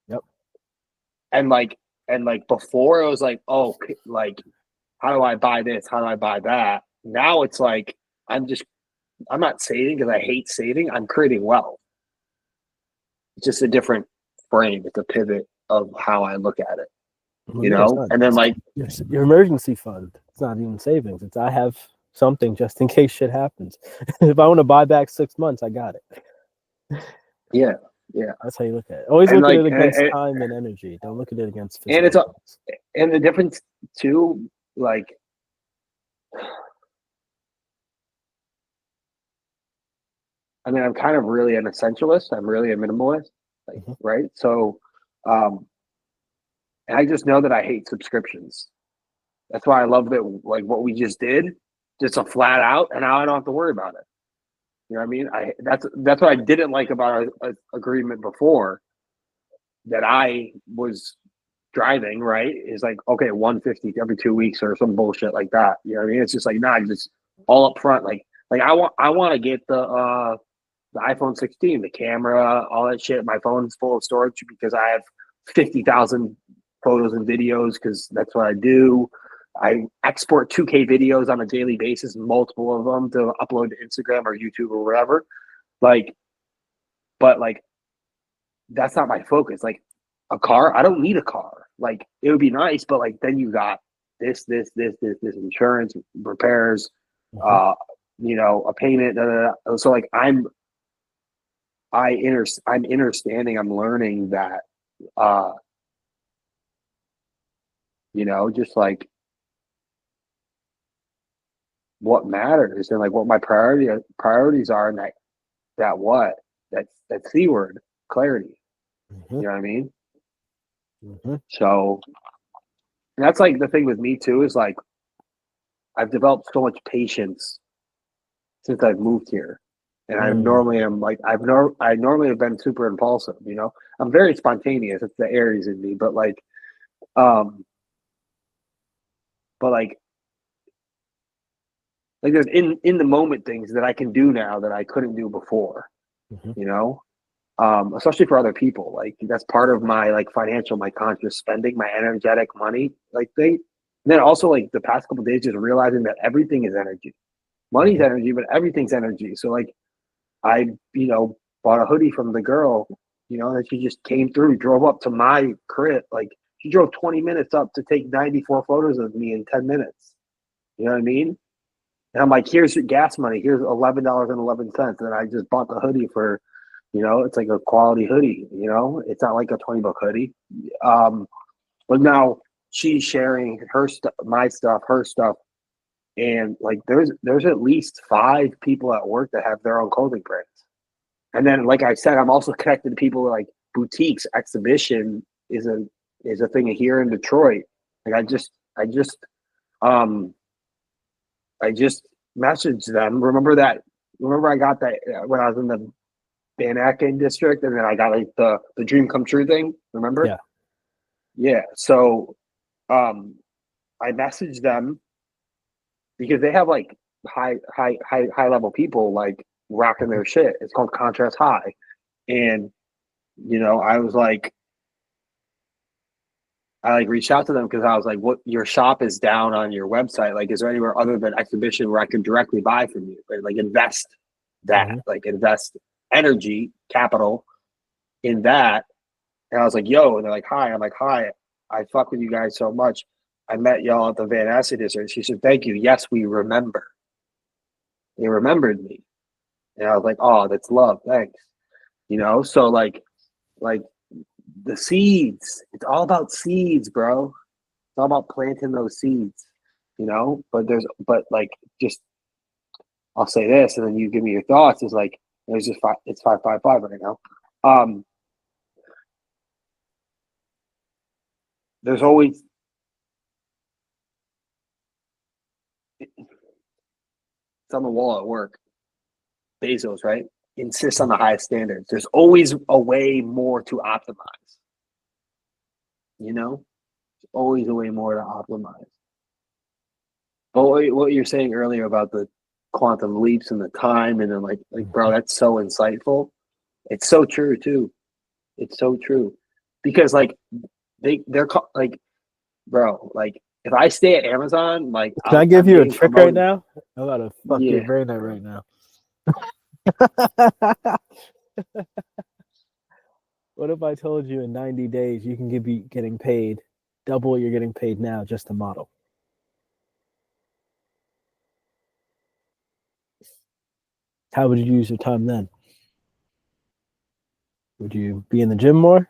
Yep. And like before it was like, oh, like, how do I buy this? How do I buy that? Now it's like, I'm not saving because I hate saving. I'm creating wealth. It's just a different frame. It's a pivot of how I look at it, you know? And then like your emergency fund, it's not even savings. It's, I have something just in case shit happens. If I want to buy back 6 months, I got it. Yeah. That's how you look at it. Always look at it against time and energy. Don't look at it against physical. And the difference too, like, I mean, I'm kind of really an essentialist. I'm really a minimalist, like, right? So, and I just know that I hate subscriptions. That's why I love that, like what we just did, just a flat out, and now I don't have to worry about it. You know what I mean? That's what I didn't like about our agreement before, that I was driving, right? Is like, okay, 150 every 2 weeks or some bullshit like that. You know what I mean? It's just like, nah, just all up front. Like I want to get the iPhone 16, the camera, all that shit. My phone's full of storage because I have 50,000 photos and videos, because that's what I do. I export 2K videos on a daily basis, multiple of them to upload to Instagram or YouTube or whatever. Like, but like, that's not my focus. Like, a car, I don't need a car. Like, it would be nice, but like, then you got this insurance, repairs, you know, a payment. Da, da, da. So like, I'm understanding. I'm learning that, you know, just like what matters and like what my priorities are, and that C word, clarity. You know what I mean? So that's like the thing with me too, is like I've developed so much patience since I've moved here. And I normally am like I normally have been super impulsive, you know. I'm very spontaneous. It's the Aries in me, but like there's in the moment things that I can do now that I couldn't do before, you know. Especially for other people. Like, that's part of my like financial, my conscious spending, my energetic money like thing. And then also like the past couple of days, just realizing that everything is energy. Money's energy, but everything's energy. So like I, you know, bought a hoodie from the girl, you know, and she just came through, drove up to my crib. Like, she drove 20 minutes up to take 94 photos of me in 10 minutes. You know what I mean? And I'm like, here's your gas money. Here's $11.11. And I just bought the hoodie for, you know, it's like a quality hoodie, you know, it's not like a $20 hoodie. But now she's sharing her stuff, my stuff, her stuff. And like, there's at least 5 people at work that have their own clothing brands. And then, like I said, I'm also connected to people like boutiques. Exhibition is a thing here in Detroit. Like, I just messaged them. Remember I got that when I was in the Van Aken district, and then I got like the dream come true thing. Remember? Yeah. So, I messaged them because they have like high level people like rocking their shit. It's called Contrast High, and you know, I was like, I like reached out to them because I was like, "What, your shop is down on your website? Like, is there anywhere other than Exhibition where I can directly buy from you? Right? Like, invest invest energy capital in that." And I was like, "Yo," and they're like, "Hi." I'm like, "Hi, I fuck with you guys so much. I met y'all at the Van Assen district." She said, "Thank you. Yes, we remember." They remembered me, and I was like, "Oh, that's love. Thanks." You know, so like the seeds. It's all about seeds, bro. It's all about planting those seeds. You know, but like, just I'll say this, and then you give me your thoughts. Is like, there's just five. It's 555 right now. There's always it's on the wall at work. Bezos, right? Insists on the highest standards. There's always a way more to optimize. You know, there's always a way more to optimize. But what you're saying earlier about the quantum leaps and the time, and then like bro, that's so insightful. It's so true too. It's so true, because like they're like, bro, like if I stay at Amazon, like can I give you a trick right now? I'm about to fuck your brain out right now. What if I told you in 90 days you can be getting paid double what you're getting paid now just to model? How would you use your time then? Would you be in the gym more?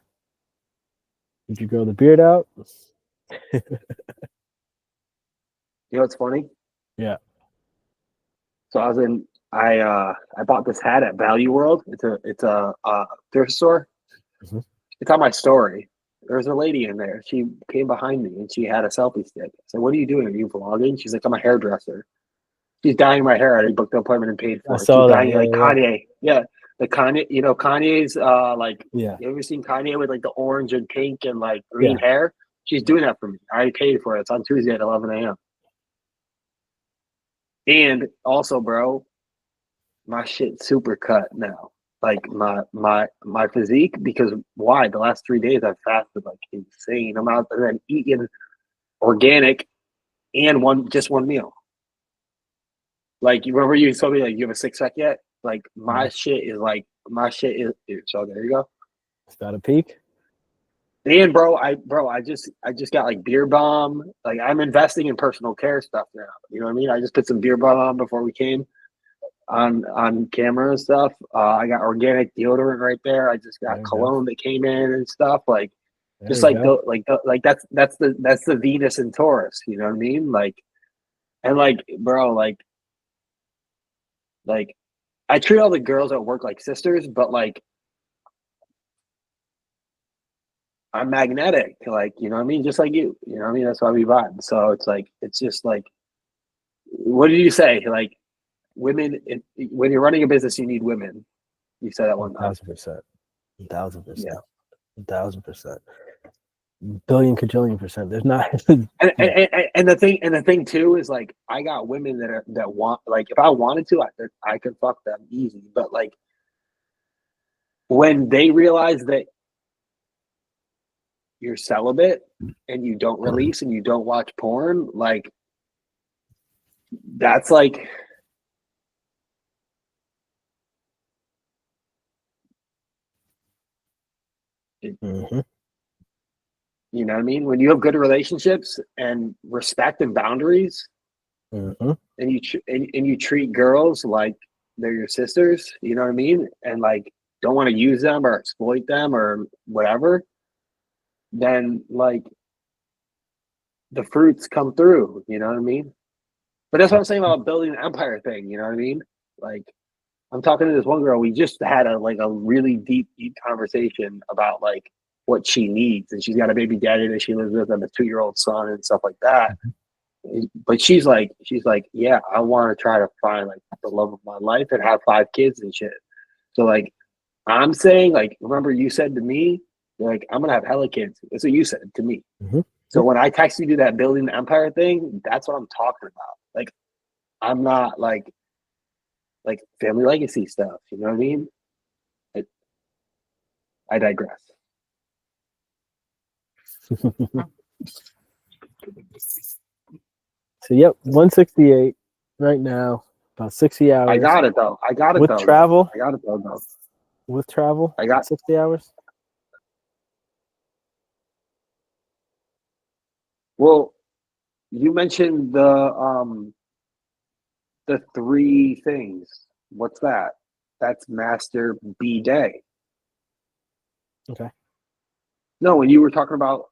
Would you grow the beard out? You know what's funny? Yeah. So I bought this hat at Value World. It's a thrift store. It's on my story. There was a lady in there. She came behind me and she had a selfie stick. I said, "What are you doing? Are you vlogging?" She's like, "I'm a hairdresser." She's dyeing my hair. I already booked the appointment and paid for it. I saw She's that. dyeing like Kanye. Yeah. The Kanye, you know, Kanye's like, yeah. You ever seen Kanye with like the orange and pink and like green hair? She's doing that for me. I already paid for it. It's on Tuesday at 11 a.m. And also, bro, my shit's super cut now. Like my physique, because why? The last 3 days I've fasted like insane. I'm out and then eating organic and just one meal. Like, you remember you told me like you have a 6-pack yet? Like my shit is so there you go. Is that a peak? And I just got like beer bomb. Like, I'm investing in personal care stuff now. You know what I mean? I just put some beer bomb on before we came on camera and stuff. I got organic deodorant right there. I just got cologne that came in and stuff. Like, just like that's the Venus and Taurus. You know what I mean? Like, and like, bro, like I treat all the girls at work like sisters, but like, I'm magnetic, like, you know what I mean? Just like you know what I mean? That's why we vibe. So it's like, it's just like, what did you say? Like, women, when you're running a business, you need women. You said that one time. 1,000%. 1,000%. 1,000%. Billion, quadrillion percent. There's not. And the thing too is like, I got women that want, like, if I wanted to, I could fuck them easy. But like, when they realize that you're celibate and you don't release and you don't watch porn, like, that's like, Mm-hmm. you know what I mean? When you have good relationships and respect and boundaries, Mm-hmm. and you treat girls like they're your sisters, you know what I mean? And like, don't want to use them or exploit them or whatever, then like, the fruits come through, you know what I mean? But that's what I'm saying about building an empire thing, you know what I mean? Like, I'm talking to this one girl, we just had a really deep conversation about like what she needs, and she's got a baby daddy that she lives with and a 2-year-old son and stuff like that. But she's like, yeah, I want to try to find like the love of my life and have 5 kids and shit. So like, I'm saying, like, remember you said to me, you're like, I'm gonna have hella kids. That's what you said to me. Mm-hmm. So when I text you that building the empire thing, that's what I'm talking about. Like, I'm not like family legacy stuff. You know what I mean? I digress. So yep, 168 right now, about 60 hours. I got it though. With travel. I got it though. With travel, I got 60 hours. Well, you mentioned the 3 things. What's that? That's Master B Day. Okay. No, when you were talking about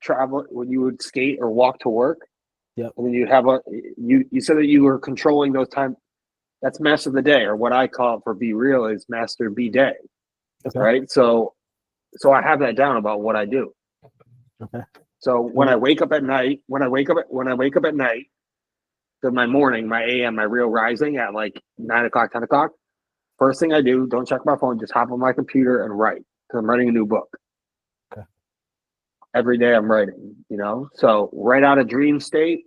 travel, when you would skate or walk to work, yep. And then you have you said that you were controlling those times. That's Master of the Day, or what I call it for Be Real is Master B Day. Okay. Right? So I have that down about what I do. Okay. So when I wake up at night, so my morning, my AM, my real rising at like 9 o'clock, 10 o'clock, first thing I do, don't check my phone, just hop on my computer and write, because I'm writing a new book. Okay. Every day I'm writing, you know? So right out of dream state,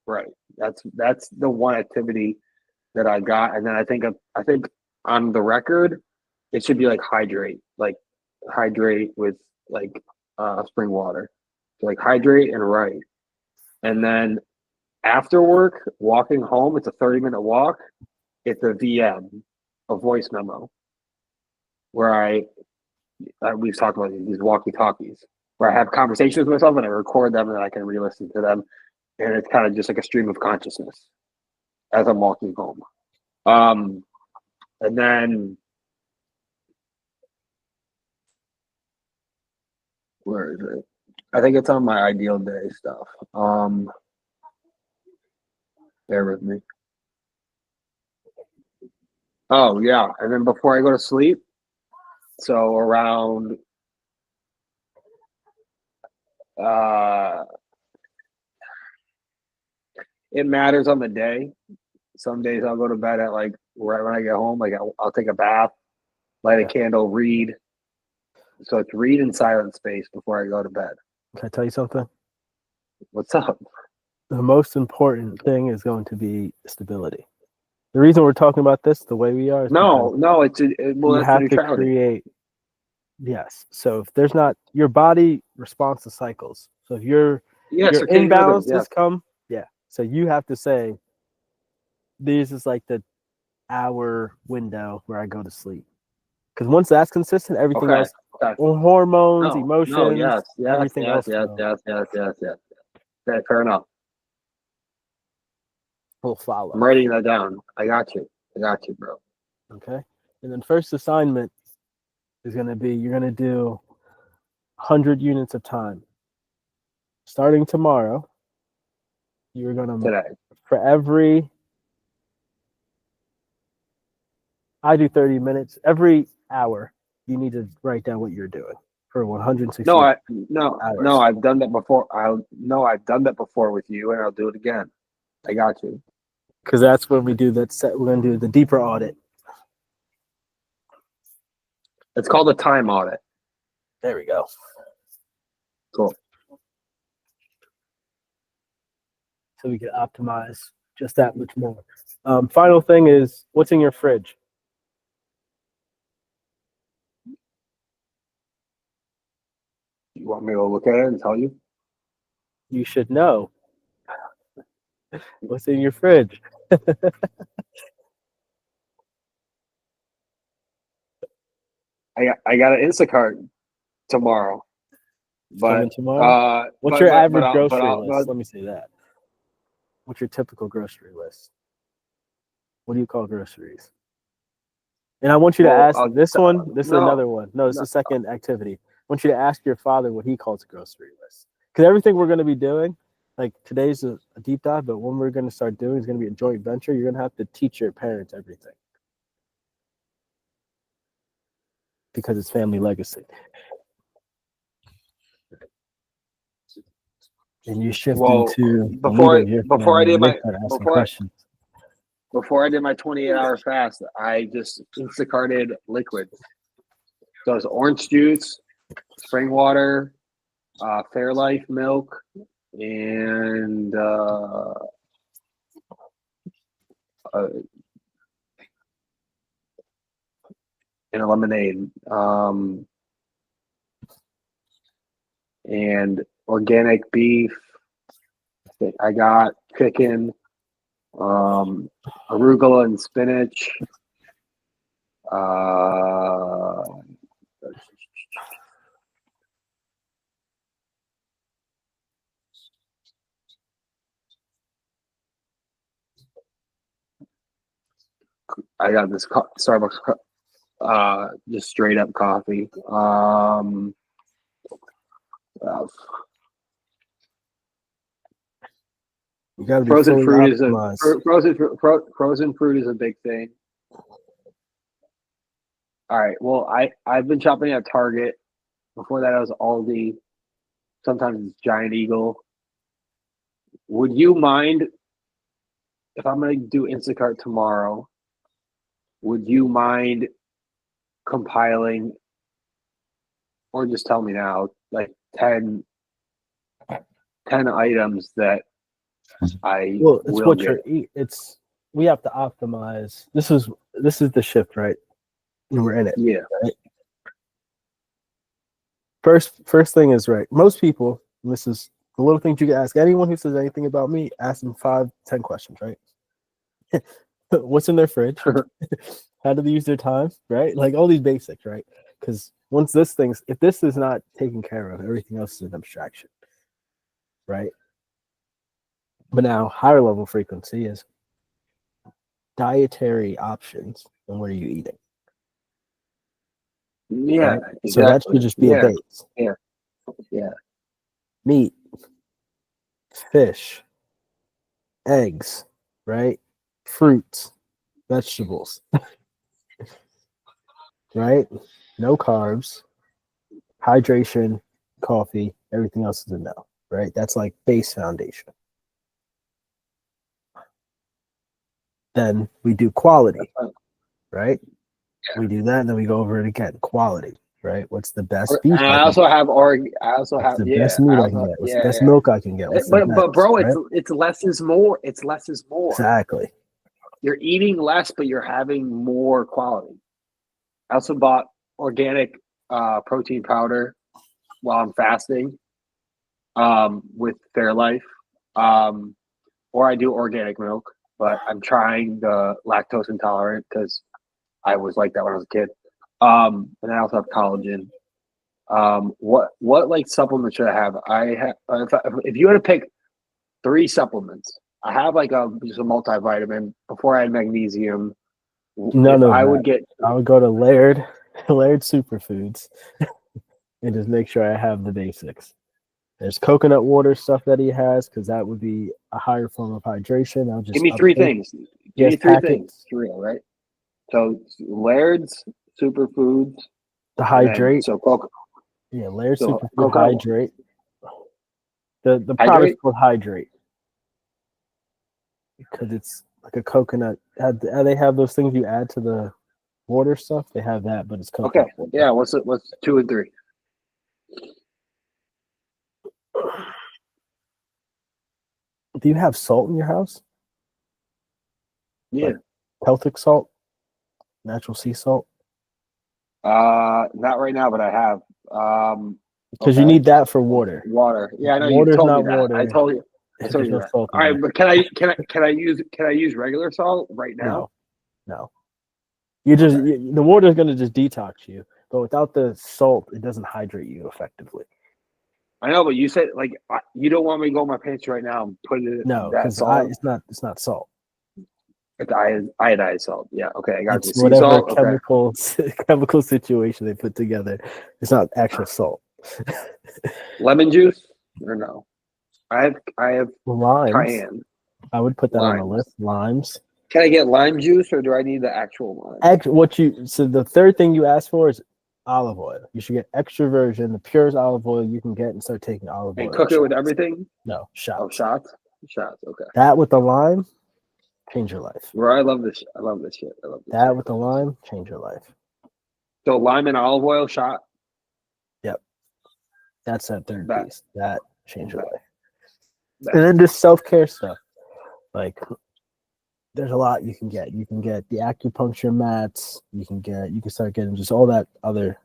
right. That's the one activity that I got. And then I think on the record, it should be like hydrate with like spring water. So like hydrate and write. And then after work, walking home, it's a 30-minute walk. It's a VM, a voice memo, where we've talked about these walkie-talkies, where I have conversations with myself and I record them and I can re-listen to them. And it's kind of just like a stream of consciousness as I'm walking home. And then, where is it? I think it's on my ideal day stuff. Bear with me. Oh yeah, and then before I go to sleep, so around it matters on the day. Some days I'll go to bed at like right when I get home, like I'll take a bath, light a candle, read. So it's read in silent space before I go to bed. Can I tell you something? What's up? The most important thing is going to be stability. The reason we're talking about this the way we are is you have to create. Yes. So if there's not, your body responds to cycles. So if your imbalances come, So you have to say, this is like the hour window where I go to sleep. Because once that's consistent, everything Okay. else, Okay. hormones, No, emotions, yes, everything yes, else yes, yes, yes, yes, yes. Okay, fair enough. will follow. I'm writing that down. I got you, bro. Okay. And then first assignment is going to be, you're going to do 100 units of time. Starting tomorrow, you're going to, Today. for every, I do 30 minutes, every hour, you need to write down what you're doing for 160 No, hours. I've done that before. I've done that before with you, and I'll do it again. I got you. Because that's when we do that set. We're going to do the deeper audit. It's called a time audit. There we go. Cool. So we can optimize just that much more. Final thing is, what's in your fridge? You want me to look at it and tell you? You should know. What's in your fridge? I got an Instacart tomorrow. But Coming tomorrow? What's your average grocery list? Let me say that. What's your typical grocery list? What do you call groceries? And I want you to ask this one. This is another one. No, this is the second activity. I want you to ask your father what he calls a grocery list. Because everything we're going to be doing, like today's a deep dive, but when we're going to start doing is going to be a joint venture. You're going to have to teach your parents everything. Because it's family legacy. And you shift into before I did my 28-hour fast, I just Instacarted liquid. So it's orange juice, spring water, Fairlife milk, and a lemonade. And organic beef. I got chicken, arugula and spinach. I got this Starbucks, just straight up coffee. You got to be frozen fruit is a big thing. All right. Well, I've been shopping at Target. Before that, I was Aldi. Sometimes it's Giant Eagle. Would you mind if I'm going to do Instacart tomorrow? Would you mind compiling, or just tell me now, like 10 items that I well, it's will what get. you're eating. We have to optimize. This is the shift, right? And we're in it. Yeah. Right? First thing is, right, most people, and this is the little things you can ask anyone who says anything about me, ask them 5-10 questions, right? What's in their fridge? How do they use their time, right? Like all these basics, right? Because if this is not taken care of, everything else is an abstraction, right? But now higher level frequency is dietary options and what are you eating? Yeah. Right? Exactly. So that should just be a base. Yeah. Yeah. Meat, fish, eggs, right? Fruits, vegetables, right? No carbs, hydration, coffee, everything else is a no, right? That's like base foundation. Then we do quality, right? Yeah. We do that, and then we go over it again. Quality, right? What's the best beef? I also have the best meat I can get. What's the best milk I can get? But bro, it's less is more. It's less is more. Exactly. You're eating less, but you're having more quality. I also bought organic protein powder while I'm fasting with Fairlife. or I do organic milk, but I'm trying the lactose intolerant because I was like that when I was a kid. And I also have collagen. What like supplements should I have? I have if you had to pick 3 supplements, I have like just a multivitamin. Before I had magnesium. None If of I that. would get, I would go to Laird, Laird Superfoods, and just make sure I have the basics. There's coconut water stuff that he has because that would be a higher form of hydration. I'll give just me 3 update. things. Give Yes, me 3 packets. things. 3, right? So Laird's Superfoods. The And then, hydrate. so coconut. Yeah, Laird So Superfood coconut hydrate. The product's hydrate. called hydrate because it's like a coconut. They have those things you add to the water stuff. They have that, but it's Okay. coconut water. Yeah. What's 2 and 3? Do you have salt in your house? Yeah. Like Celtic salt, natural sea salt? Not right now, but I have. Because you need that for water. Water. Yeah, I know you Water's told me not that. water. I told you. I told There's you no that. salt All in right, there. but can I use regular salt right now? No. The water is going to just detox you, but without the salt, it doesn't hydrate you effectively. I know, but you said like you don't want me to go in my pantry right now and put it No, that because salt. it's not salt. It's iodized salt. Yeah. Okay, I got you. It's Sea whatever salt. Okay. chemical situation they put together. It's not actual salt. Lemon juice or no? I have Limes. cayenne. I would put that on the Limes. list. Limes. Can I get lime juice or do I need the actual lime? So the third thing you asked for is olive oil. You should get extra virgin, the purest olive oil you can get, and start taking olive oil. And cook it with everything? No, shots. Oh, shots? Shots, okay. That with the lime, change your life. Bro, I love this. I love this shit. I love this that shit. with the lime, change your life. So lime and olive oil shot? Yep. That's that third Bet. piece. That change your Bet. life. Bet. And then just self-care stuff. Like there's a lot you can get. You can get the acupuncture mats. You can start getting just all that other,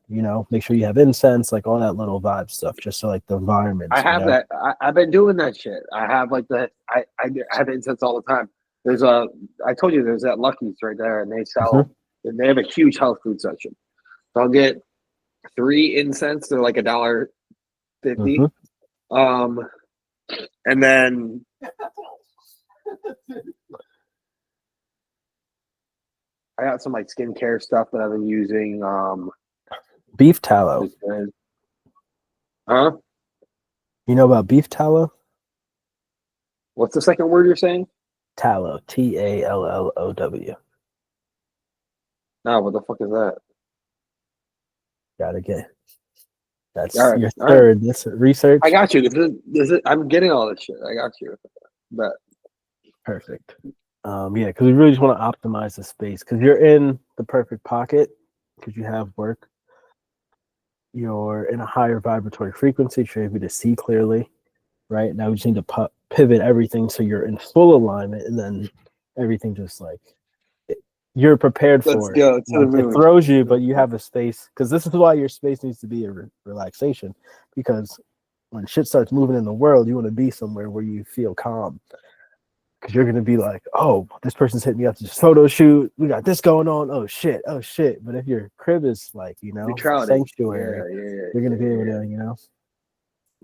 make sure you have incense, like all that little vibe stuff, just so like the environment. I have that. I've been doing that shit. I have like I have incense all the time. I told you there's that Lucky's right there, and they sell, and they have a huge health food section. So I'll get 3 incense. They're like $1.50. And then I got some like skincare stuff that I've been using. Beef tallow. Huh? You know about beef tallow? What's the second word you're saying? Tallow. TALLOW. No, what the fuck is that? Gotta get. That's All right, your all third. This research. I got you. This is. I'm getting all this shit. I got you. But Perfect. Yeah, because we really just want to optimize the space because you're in the perfect pocket because you have work. You're in a higher vibratory frequency, so you're able to see clearly. Right now, we just need to pivot everything so you're in full alignment, and then everything just like you're prepared for it. Let's go. It throws you, but you have a space because this is why your space needs to be a relaxation. Because when shit starts moving in the world, you want to be somewhere where you feel calm. Because you're gonna be like, oh, this person's hit me up to this photo shoot. We got this going on. Oh shit. But if your crib is like, sanctuary, you're gonna be able to,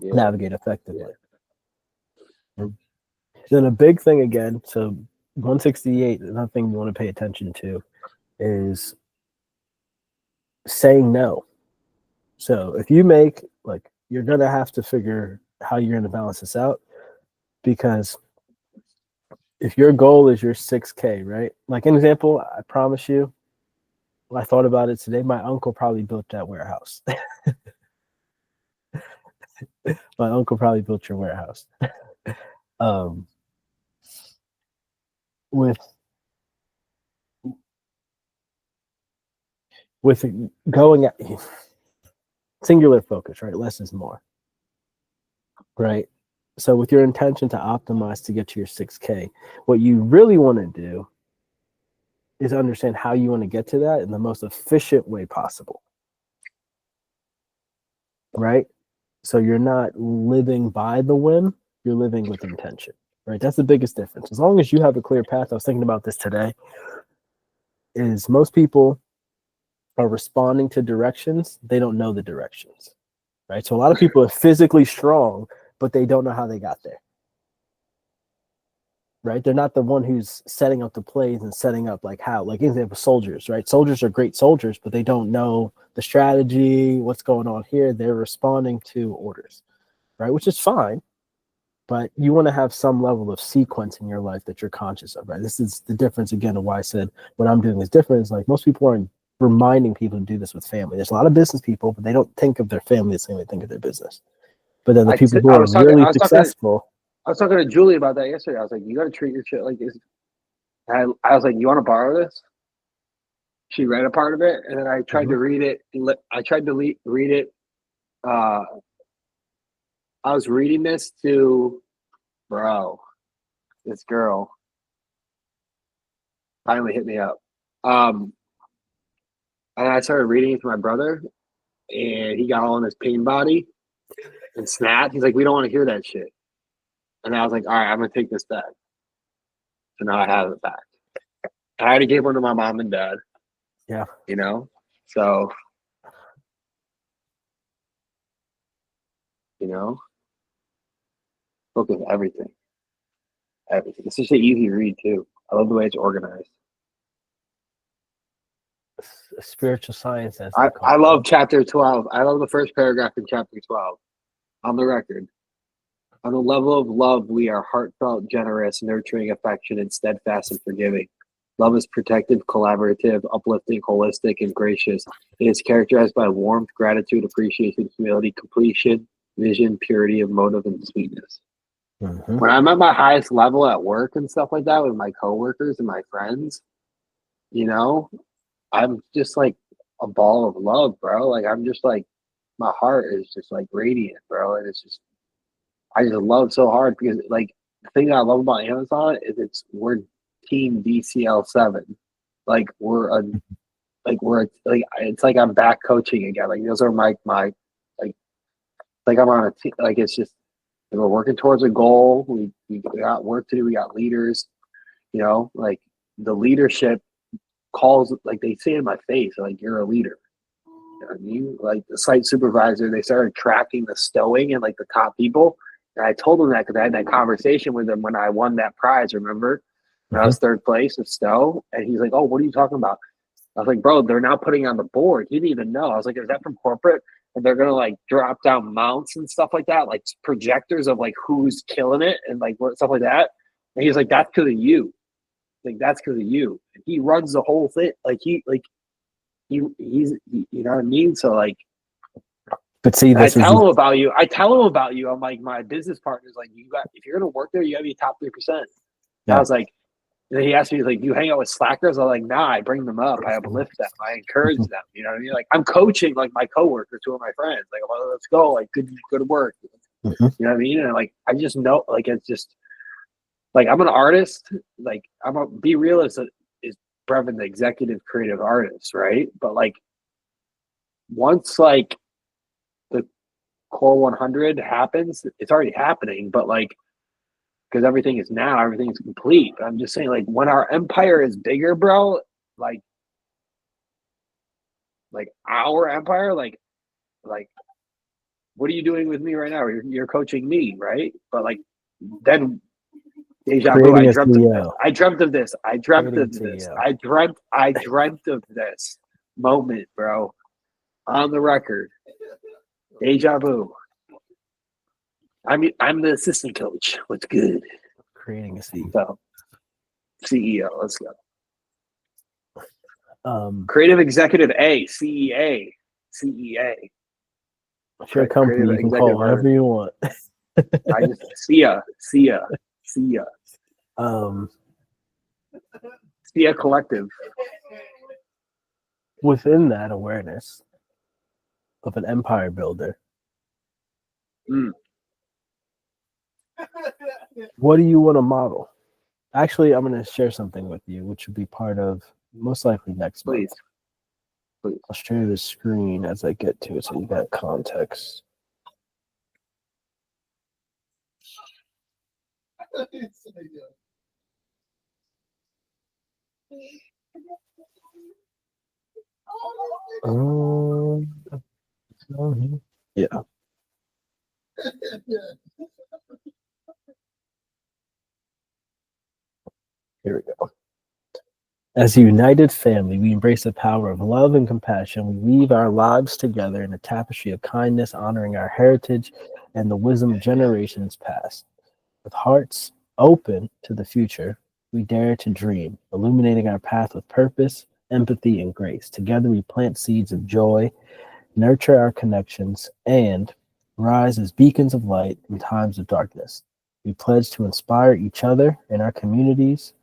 navigate effectively. Yeah. Then a big thing again, so 168, another thing you want to pay attention to is saying no. So if you you're gonna have to figure how you're gonna balance this out, because if your goal is your 6K, right? Like an example, I promise you, I thought about it today. My uncle probably built that warehouse. My uncle probably built your warehouse. With going at singular focus, right? Less is more, right? So with your intention to optimize to get to your 6K, what you really want to do is understand how you want to get to that in the most efficient way possible, right? So you're not living by the whim, you're living with intention, right? That's the biggest difference. As long as you have a clear path, I was thinking about this today, is most people are responding to directions. They don't know the directions, right? So a lot of people are physically strong, but they don't know how they got there, right? They're not the one who's setting up the plays and setting up like how, like example, soldiers, right? Soldiers are great soldiers, but they don't know the strategy, what's going on here. They're responding to orders, right? Which is fine, but you want to have some level of sequence in your life that you're conscious of, right? This is the difference again of why I said what I'm doing is different. Is like most people aren't reminding people to do this with family. There's a lot of business people, but they don't think of their family the same way they think of their business. But then the people who are really successful. I was talking to Julie about that yesterday. I was like, you got to treat your shit like this. I was like, you want to borrow this? She read a part of it, and then I tried to read it. I tried to read it. I was reading this to, bro, this girl finally hit me up. And I started reading it to my brother, and he got all in his pain body and snapped. He's like, we don't want to hear that shit. And I was like, all right, I'm going to take this back. So now I have it back. I already gave one to my mom and dad. Yeah. You know? So, you know, book is everything. Everything. It's just an easy read, too. I love the way it's organized. Spiritual science. As I love chapter 12. I love the first paragraph in chapter 12. On the record. On the level of love, we are heartfelt, generous, nurturing, affectionate, steadfast, and forgiving. Love is protective, collaborative, uplifting, holistic, and gracious. It is characterized by warmth, gratitude, appreciation, humility, completion, vision, purity of motive, and sweetness. Mm-hmm. When I'm at my highest level at work and stuff like that with my coworkers and my friends, you know, I'm just like a ball of love, bro. Like I'm just like, my heart is just like radiant, bro. And it's just, I just love so hard because like the thing that I love about Amazon is we're team DCL7. Like it's like I'm back coaching again. Like those are my like I'm on a team. Like it's just we're working towards a goal. We got work to do. We got leaders. You know, like the leadership calls, like they say in my face, like you're a leader. You know what I mean? Like the site supervisor, they started tracking the stowing and like the top people. And I told them that because I had that conversation with him when I won that prize, remember? When I was third place of stow. And he's like, oh, what are you talking about? I was like, bro, they're now putting on the board. He didn't even know. I was like, is that from corporate? And they're going to like drop down mounts and stuff like that, like projectors of like who's killing it and like what stuff like that. And he's like, that's because of you. Like, that's because of you. And he runs the whole thing. He's you know what I mean? So like, but see, I tell him about you. I'm like, my business partner's like, if you're gonna work there, you gotta be top 3%. Yeah. I was like, and he asked me, like, you hang out with slackers? I was like, nah, I bring them up, I uplift them, I encourage them. You know what I mean? Like I'm coaching like my coworkers, two of my friends, like, well, let's go, like good work. You know what I mean? And like I just know, like it's just like I'm an artist, like Be Real is Brevin, the executive creative artist, right? But like once like the core 100 happens, it's already happening, but like because everything is complete. But I'm just saying, like when our empire is bigger, bro, like our empire, like what are you doing with me right now? You're coaching me, right? But like then deja vu, I dreamt of this moment, bro. On the record. Deja vu. I'm the assistant coach. What's good? Creating a CEO. So, CEO. Let's go. Creative Executive A, CEA. It's your company. You can call it whatever you want. I just see ya. Sia Collective. Within that awareness of an empire builder, what do you want to model? Actually, I'm going to share something with you, which will be part of most likely next month. Please. I'll share the screen as I get to it so you got context. Um, yeah. Here we go. As a united family, we embrace the power of love and compassion. We weave our lives together in a tapestry of kindness, honoring our heritage and the wisdom of generations past. With hearts open to the future, we dare to dream, illuminating our path with purpose, empathy, and grace. Together, we plant seeds of joy, nurture our connections, and rise as beacons of light in times of darkness. We pledge to inspire each other and our communities,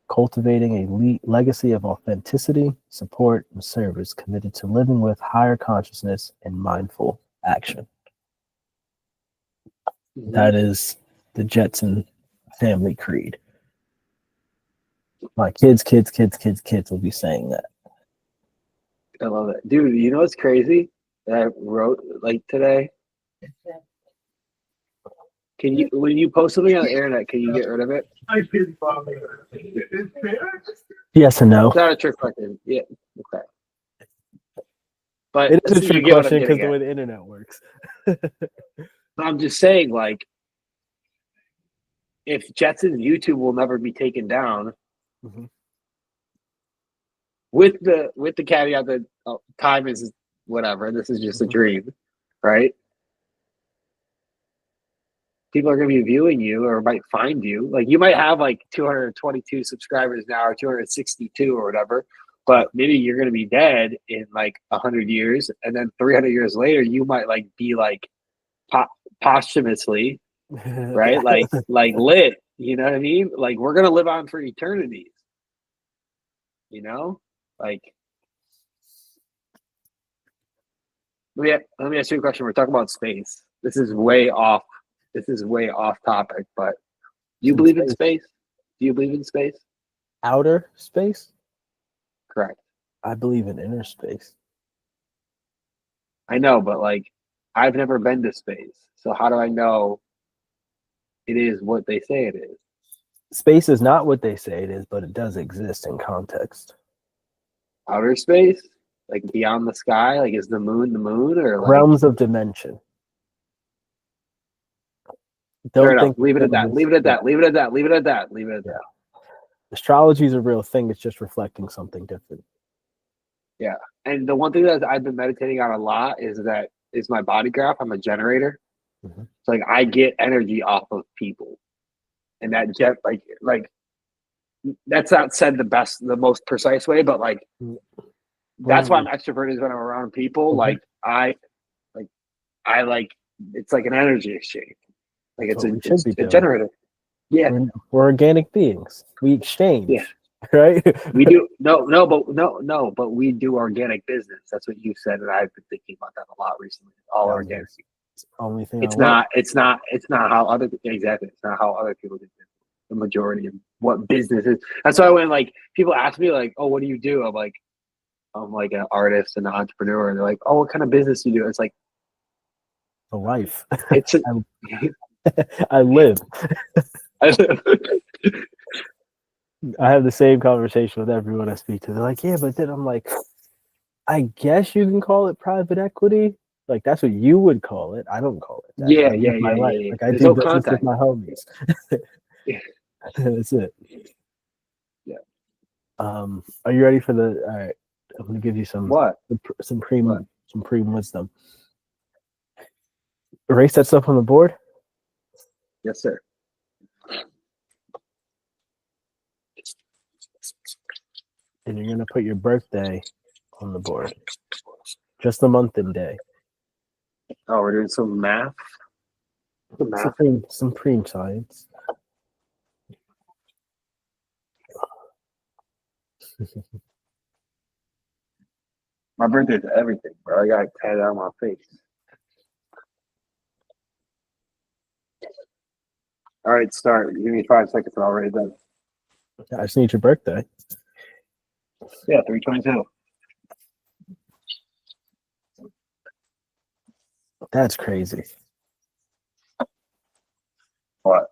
cultivating a legacy of authenticity, support, and service, committed to living with higher consciousness and mindful action. That is the Jetson family creed. My kids will be saying that. I love it. Dude, you know what's crazy that I wrote like today? Can you, when you post something on the internet, can you get rid of it? Yes and no. It's not a trick question. Yeah. Okay. But It is a you trick get what I'm question because getting the way at. the internet works. I'm just saying, like, if Jetson's YouTube will never be taken down, with the caveat that time is whatever, this is just a dream, right? People are going to be viewing you or might find you. Like, you might have like 222 subscribers now or 262 or whatever, but maybe you're going to be dead in like 100 years, and then 300 years later you might like be like posthumously, right? like lit, you know what I mean? Like, we're going to live on for eternities, you know? Like, let me ask you a question. We're talking about space. This is way off topic, but do you believe in space? Do you believe in space? Outer space? Correct. I believe in inner space. I know, but like, I've never been to space, so how do I know it is what they say it is? Space is not what they say it is, but it does exist in context. Outer space, like beyond the sky, like is the moon or like realms of dimension? Fair enough. Leave it at that. Leave it at that. Leave it at that. Leave it at that. Leave it at that. Astrology is a real thing. It's just reflecting something different. Yeah. And the one thing that I've been meditating on a lot is my body graph. I'm a generator. Mm-hmm. So like, I get energy off of people. And that like that's not said the most precise way, but like that's why I'm extroverted when I'm around people. Mm-hmm. I like it's like an energy exchange. Like it's a generator. Yeah. We're organic beings. We exchange. Yeah. Right? We do but we do organic business. That's what you said, and I've been thinking about that a lot recently. All organic. It's the only thing. It's not how other It's not how other people do business. The majority of what business is. That's why when like people ask me like, "Oh, what do you do?" I'm like an artist and an entrepreneur, and they're like, "Oh, what kind of business do you do?" It's like a life. It's I live. I have the same conversation with everyone I speak to. They're like, yeah, but then I'm like, I guess you can call it private equity. Like, that's what you would call it. I don't call it that. Yeah. Like, I do business with my homies. That's it. Yeah. Are you ready for the? All right, I'm gonna give you some preem wisdom. Erase that stuff on the board. Yes, sir. And you're gonna put your birthday on the board. Just the month and day. Oh, we're doing some math. Some preem science. My birthday's everything, bro. I got it tatted on my face. All right, start. Give me 5 seconds and I'll write it down. I just need your birthday. Yeah, 3/22. That's crazy. What?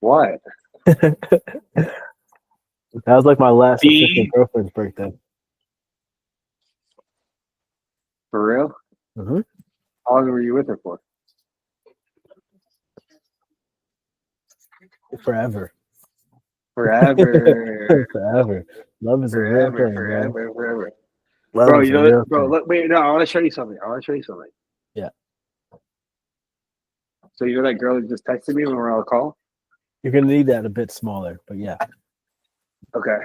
What? That was like my last official B? girlfriend's birthday. For real? Mm-hmm. How long were you with her for? Forever. Forever. Forever. Love is a real Forever, thing, man. forever, forever. Love Bro, is you a know real that, bro, thing. look, wait, no, I want to show you something. Yeah. So you know that girl that just texted me when we were on a call? You're gonna need that a bit smaller, but yeah. Okay.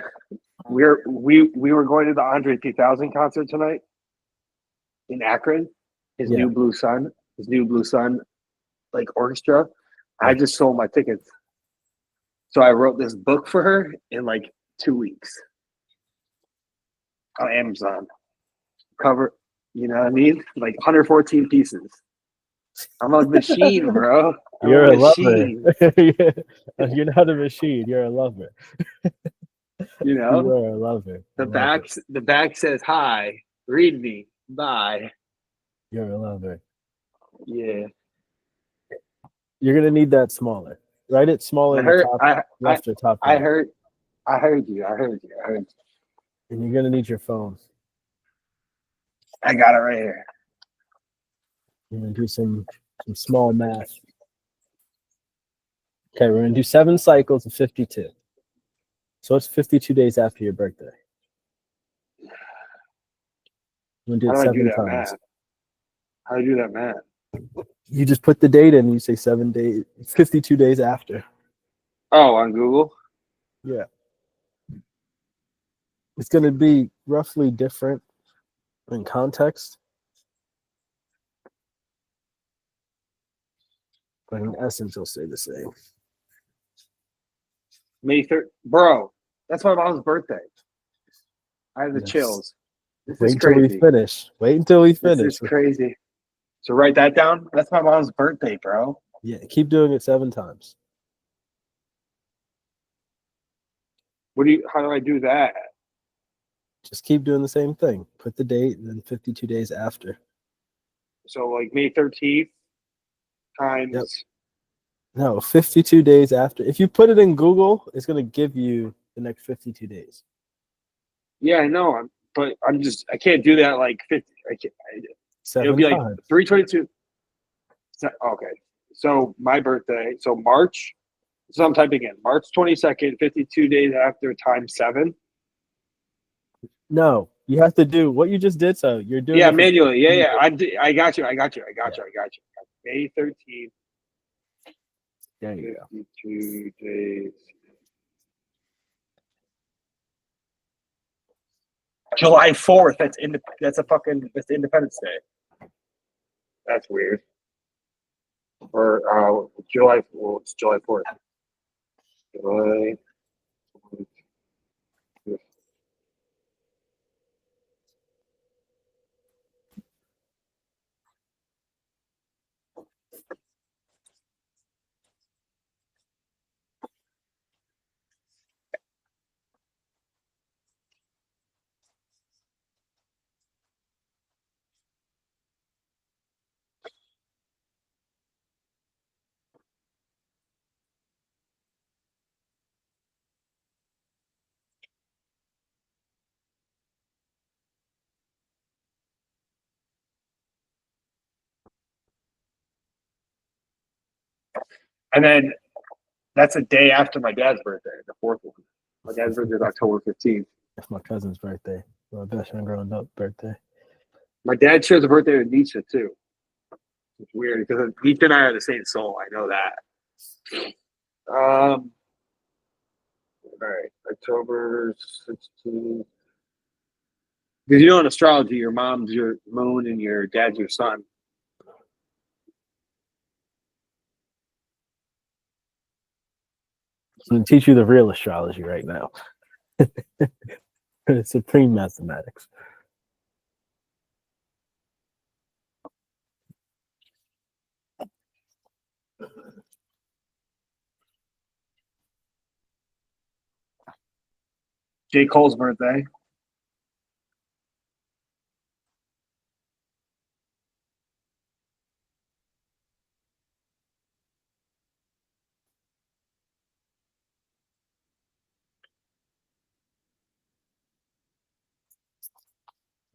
We were going to the R3AL concert tonight in Akron. His Yeah. new Blue Sun, like orchestra. I Yeah. just sold my tickets. So I wrote this book for her in like 2 weeks on Amazon. Cover, you know what I mean? Like 114 pieces. I'm a machine, bro. I'm You're a a lover. machine. You're not a machine. You're a lover. You You know? are a lover. I love it. The back says hi, read me, bye. You're a lover. Yeah. You're gonna need that smaller. Write it smaller I in the heard top I I left or top I right. heard I heard you. I heard you. I heard you. And you're gonna need your phone. I got it right here. You're gonna do some small math. Okay, we're gonna do 7 cycles of 52. So it's 52 days after your birthday. We're gonna do How it do I do 7 that times. math? How do I do that math? You just put the date in, and you say 7 days, 52 days after. Oh, on Google? Yeah. It's gonna be roughly different in context, but in essence, it'll stay the same. May 3rd. Bro, that's my mom's birthday. I have the Yes. chills. This Wait is until we crazy. finish. Wait until we This finish. is crazy. So write that down. That's my mom's birthday, bro. Yeah, keep doing it 7 times. How do I do that? Just keep doing the same thing. Put the date and then 52 days after. So like May 13th times. Yep. No, 52 days after. If you put it in Google, it's going to give you the next 52 days. Yeah, I know. I can't do that like 50. It'll 7 be like times. 322. Okay. So my birthday. So March. So I'm typing in March 22nd, 52 days after times 7. No, you have to do what you just did. So you're doing Yeah, it for manually. Yeah, 52 yeah. I got you. May 13th, There you go. 52 days. July 4th. That's Independence Day. That's weird. Or July. Well, it's July 4th. July. And then that's a day after my dad's birthday, the 4th one. My dad's birthday is October 15th. That's my cousin's birthday. My best friend growing up birthday. My dad shares a birthday with Nietzsche too. It's weird because Nietzsche and I are the same soul. I know that. All right, October 16th. Because you know in astrology, your mom's your moon and your dad's your sun. I'm going to teach you the real astrology right now. Supreme mathematics. J. Cole's birthday.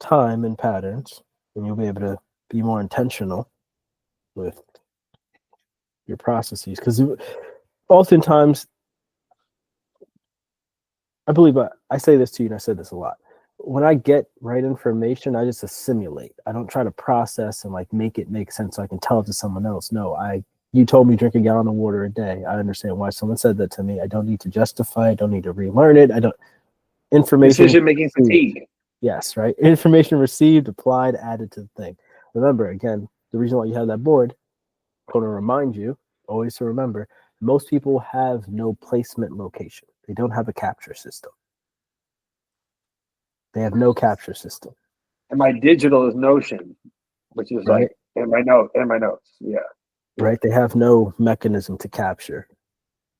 time and patterns, and you'll be able to be more intentional with your processes. Because oftentimes, I believe I say this to you, and I said this a lot. When I get right information, I just assimilate. I don't try to process and like make it make sense so I can tell it to someone else. No, you told me drink a gallon of water a day. I understand why someone said that to me. I don't need to justify. I don't need to relearn it. I don't. Information. Decision making fatigue. Yes, right. Information received, applied, added to the thing. Remember, again, the reason why you have that board, I want to remind you, always to remember, most people have no placement location. They don't have a capture system. They have no capture system. And my digital is Notion, which is Right. like in my notes. Yeah. Right. They have no mechanism to capture.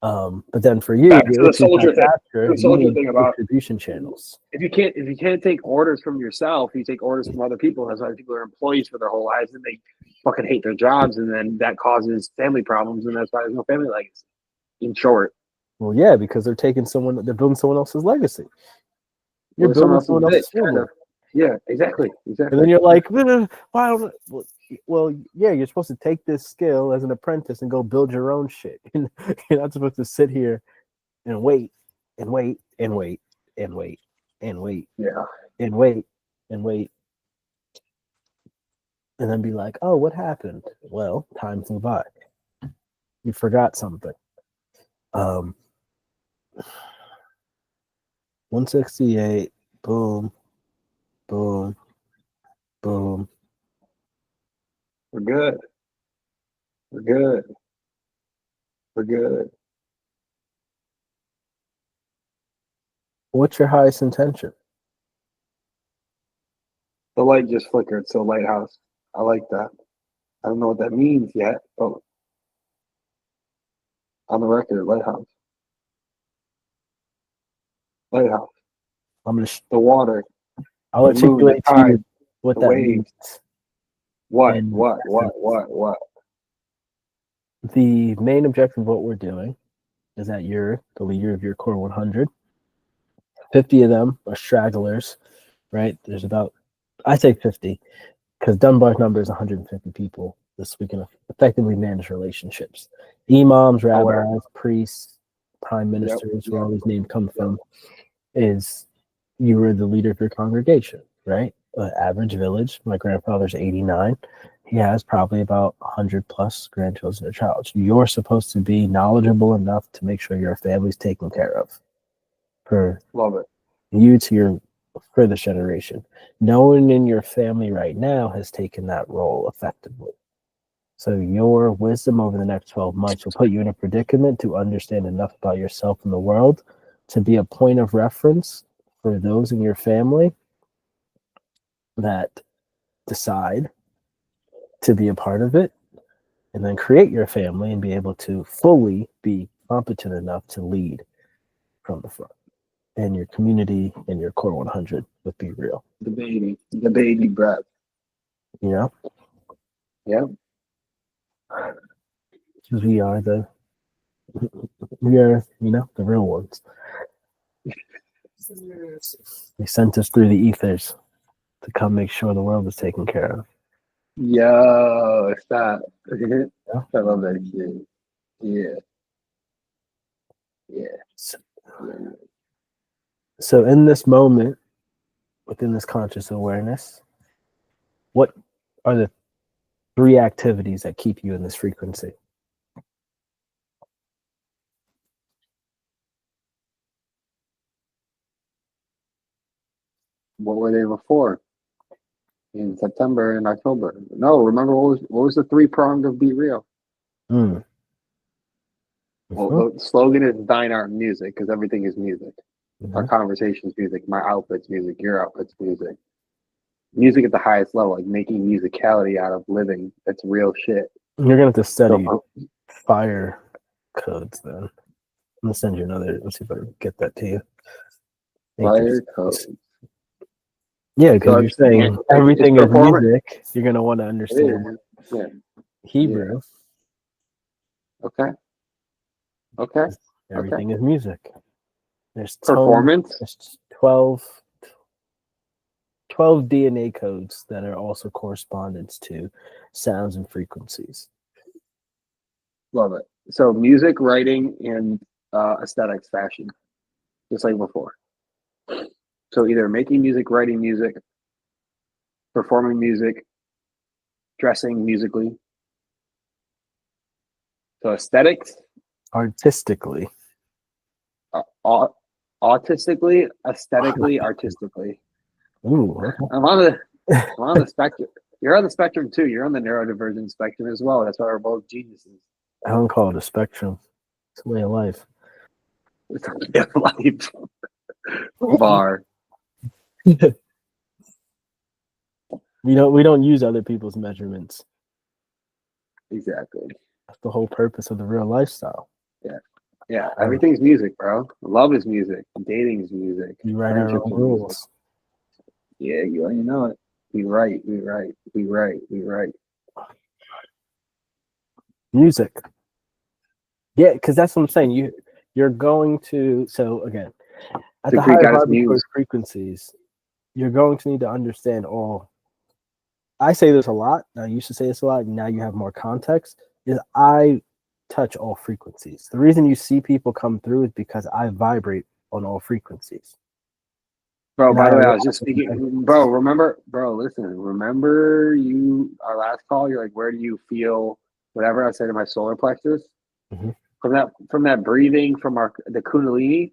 But then for you, Back to the soldier thing. capture, The soldier you need thing about distribution channels. if you can't take orders from yourself, you take orders from other people. That's why people are employees for their whole lives and they fucking hate their jobs, and then that causes family problems, and that's why there's no family legacy. In short. Well, yeah, because they're building someone else's legacy. You're Or building someone else's kind family. of. Yeah, exactly. And then you're like, why don't well, yeah, you're supposed to take this skill as an apprentice and go build your own shit. You're not supposed to sit here and wait and wait and wait and wait and wait Yeah. and wait and wait. And then be like, oh, what happened? Well, time flew by. You forgot something. 168, boom, boom, boom. We're good. We're good. We're good. What's your highest intention? The light just flickered, so lighthouse. I like that. I don't know what that means yet, but on the record, lighthouse. Lighthouse. I'm gonna. The water. I'll the moon, articulate the to you tide, what the that waves. means. What? And What? The main objective of what we're doing is that you're the leader of your core 100. 50 of them are stragglers, right? There's about, I say 50, because Dunbar's number is 150 people. This we can effectively manage relationships. Imams, rabbis, priests, prime ministers, where all these names come from, is you were the leader of your congregation, right? Average village. My grandfather's 89. He has probably about 100 plus grandchildren or child. You're supposed to be knowledgeable enough to make sure your family's taken care of. For Love it. you to your further generation. No one in your family right now has taken that role effectively. So your wisdom over the next 12 months will put you in a predicament to understand enough about yourself and the world to be a point of reference for those in your family that decide to be a part of it, and then create your family and be able to fully be competent enough to lead from the front. And your community and your core 100 would be real. The baby breath. You know? Yeah. Because we are, the real ones. They sent us through the ethers to come make sure the world is taken care of. Yo, stop. Yeah. I love that shit. Yeah. So in this moment, within this conscious awareness, what are the 3 activities that keep you in this frequency? What were they before? In September and October. No, remember what was the 3-pronged of Be Real? Mm. Well, the slogan is Thine Art Music, because everything is music. Mm-hmm. Our conversation's music, my outfit's music, your outfit's music. Music at the highest level, like making musicality out of living. That's real shit. You're gonna have to study fire codes then. I'm gonna send you another. Let's see if I can get that to you. Fire codes. Yeah, because you're saying everything is music. You're gonna want to understand Hebrew. Okay. Everything is music. There's performance. There's 12 12 DNA codes that are also correspondence to sounds and frequencies. Love it. So music, writing, and aesthetics, fashion, just like before. So either making music, writing music, performing music, dressing musically. So aesthetics, Artistically. autistically, aesthetically, artistically. Ooh, okay. I'm on the spectrum. You're on the spectrum too. You're on the neurodivergent spectrum as well. That's why we're both geniuses. I don't call it a spectrum. It's a way of life. It's a way of life. Bar. We don't use other people's measurements. Exactly. That's the whole purpose of the real lifestyle. Yeah. Everything's music, bro. Love is music. Dating is music. We write our Friendship own is rules. music. Yeah, you already know it. We write. Music. Yeah, because that's what I'm saying. You're going to, so again, at the higher vibratory frequencies, you're going to need to understand all. I say this a lot. I used to say this a lot. Now you have more context. Is I touch all frequencies. The reason you see people come through is because I vibrate on all frequencies. Bro, by the way, I was just speaking. Bro, listen. Remember our last call? You're like, where do you feel whatever I said in my solar plexus? Mm-hmm. From that breathing from the Kundalini,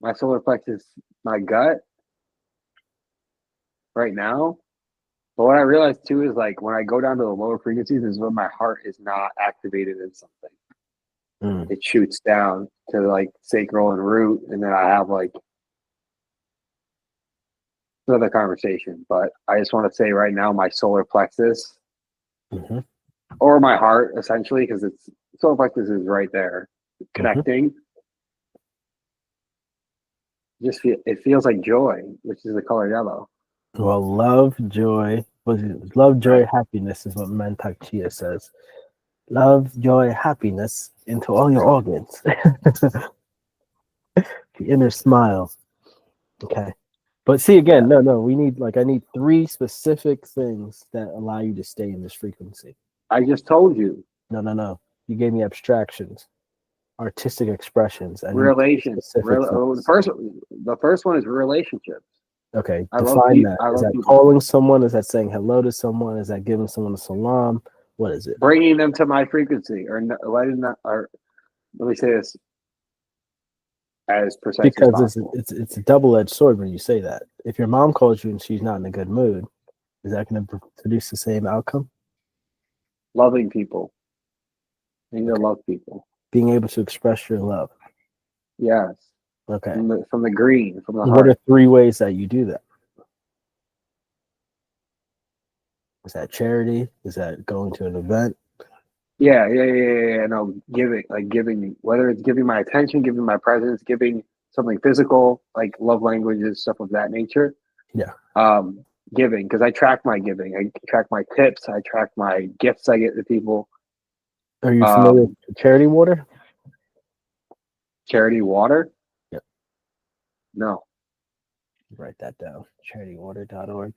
my solar plexus, my gut right now. But what I realized too is like when I go down to the lower frequencies is when my heart is not activated in something. It shoots down to like sacral and root, and then I have like another conversation. But I just want to say right now, my solar plexus or my heart, essentially, because it's solar plexus is right there, connecting. It feels like joy, which is the color yellow. Well, love, joy, Right. happiness is what Mantak Chia says. Love, joy, happiness into all your organs. The inner smile. Okay. But see, again, no, I need 3 specific things that allow you to stay in this frequency. I just told you. No. You gave me abstractions, artistic expressions, and Relations. specific The first one is relationships. Okay, I define love that. Is that people. calling someone? Is that saying hello to someone? Is that giving someone a salam? What is it? Bringing them to my frequency, or letting that. Or let me say this as precise as possible. It's a double-edged sword when you say that. If your mom calls you and she's not in a good mood, is that going to produce the same outcome? Loving people. You need to love people. Being able to express your love. Yes. Okay. From the green, from the heart. What are 3 ways that you do that? Is that charity? Is that going to an event? Yeah. No, giving, whether it's giving my attention, giving my presence, giving something physical, like love languages, stuff of that nature. Yeah. Giving, because I track my giving. I track my tips. I track my gifts I get to people. Are you familiar with charity water? Charity water? Yep. No. Write that down. charitywater.org.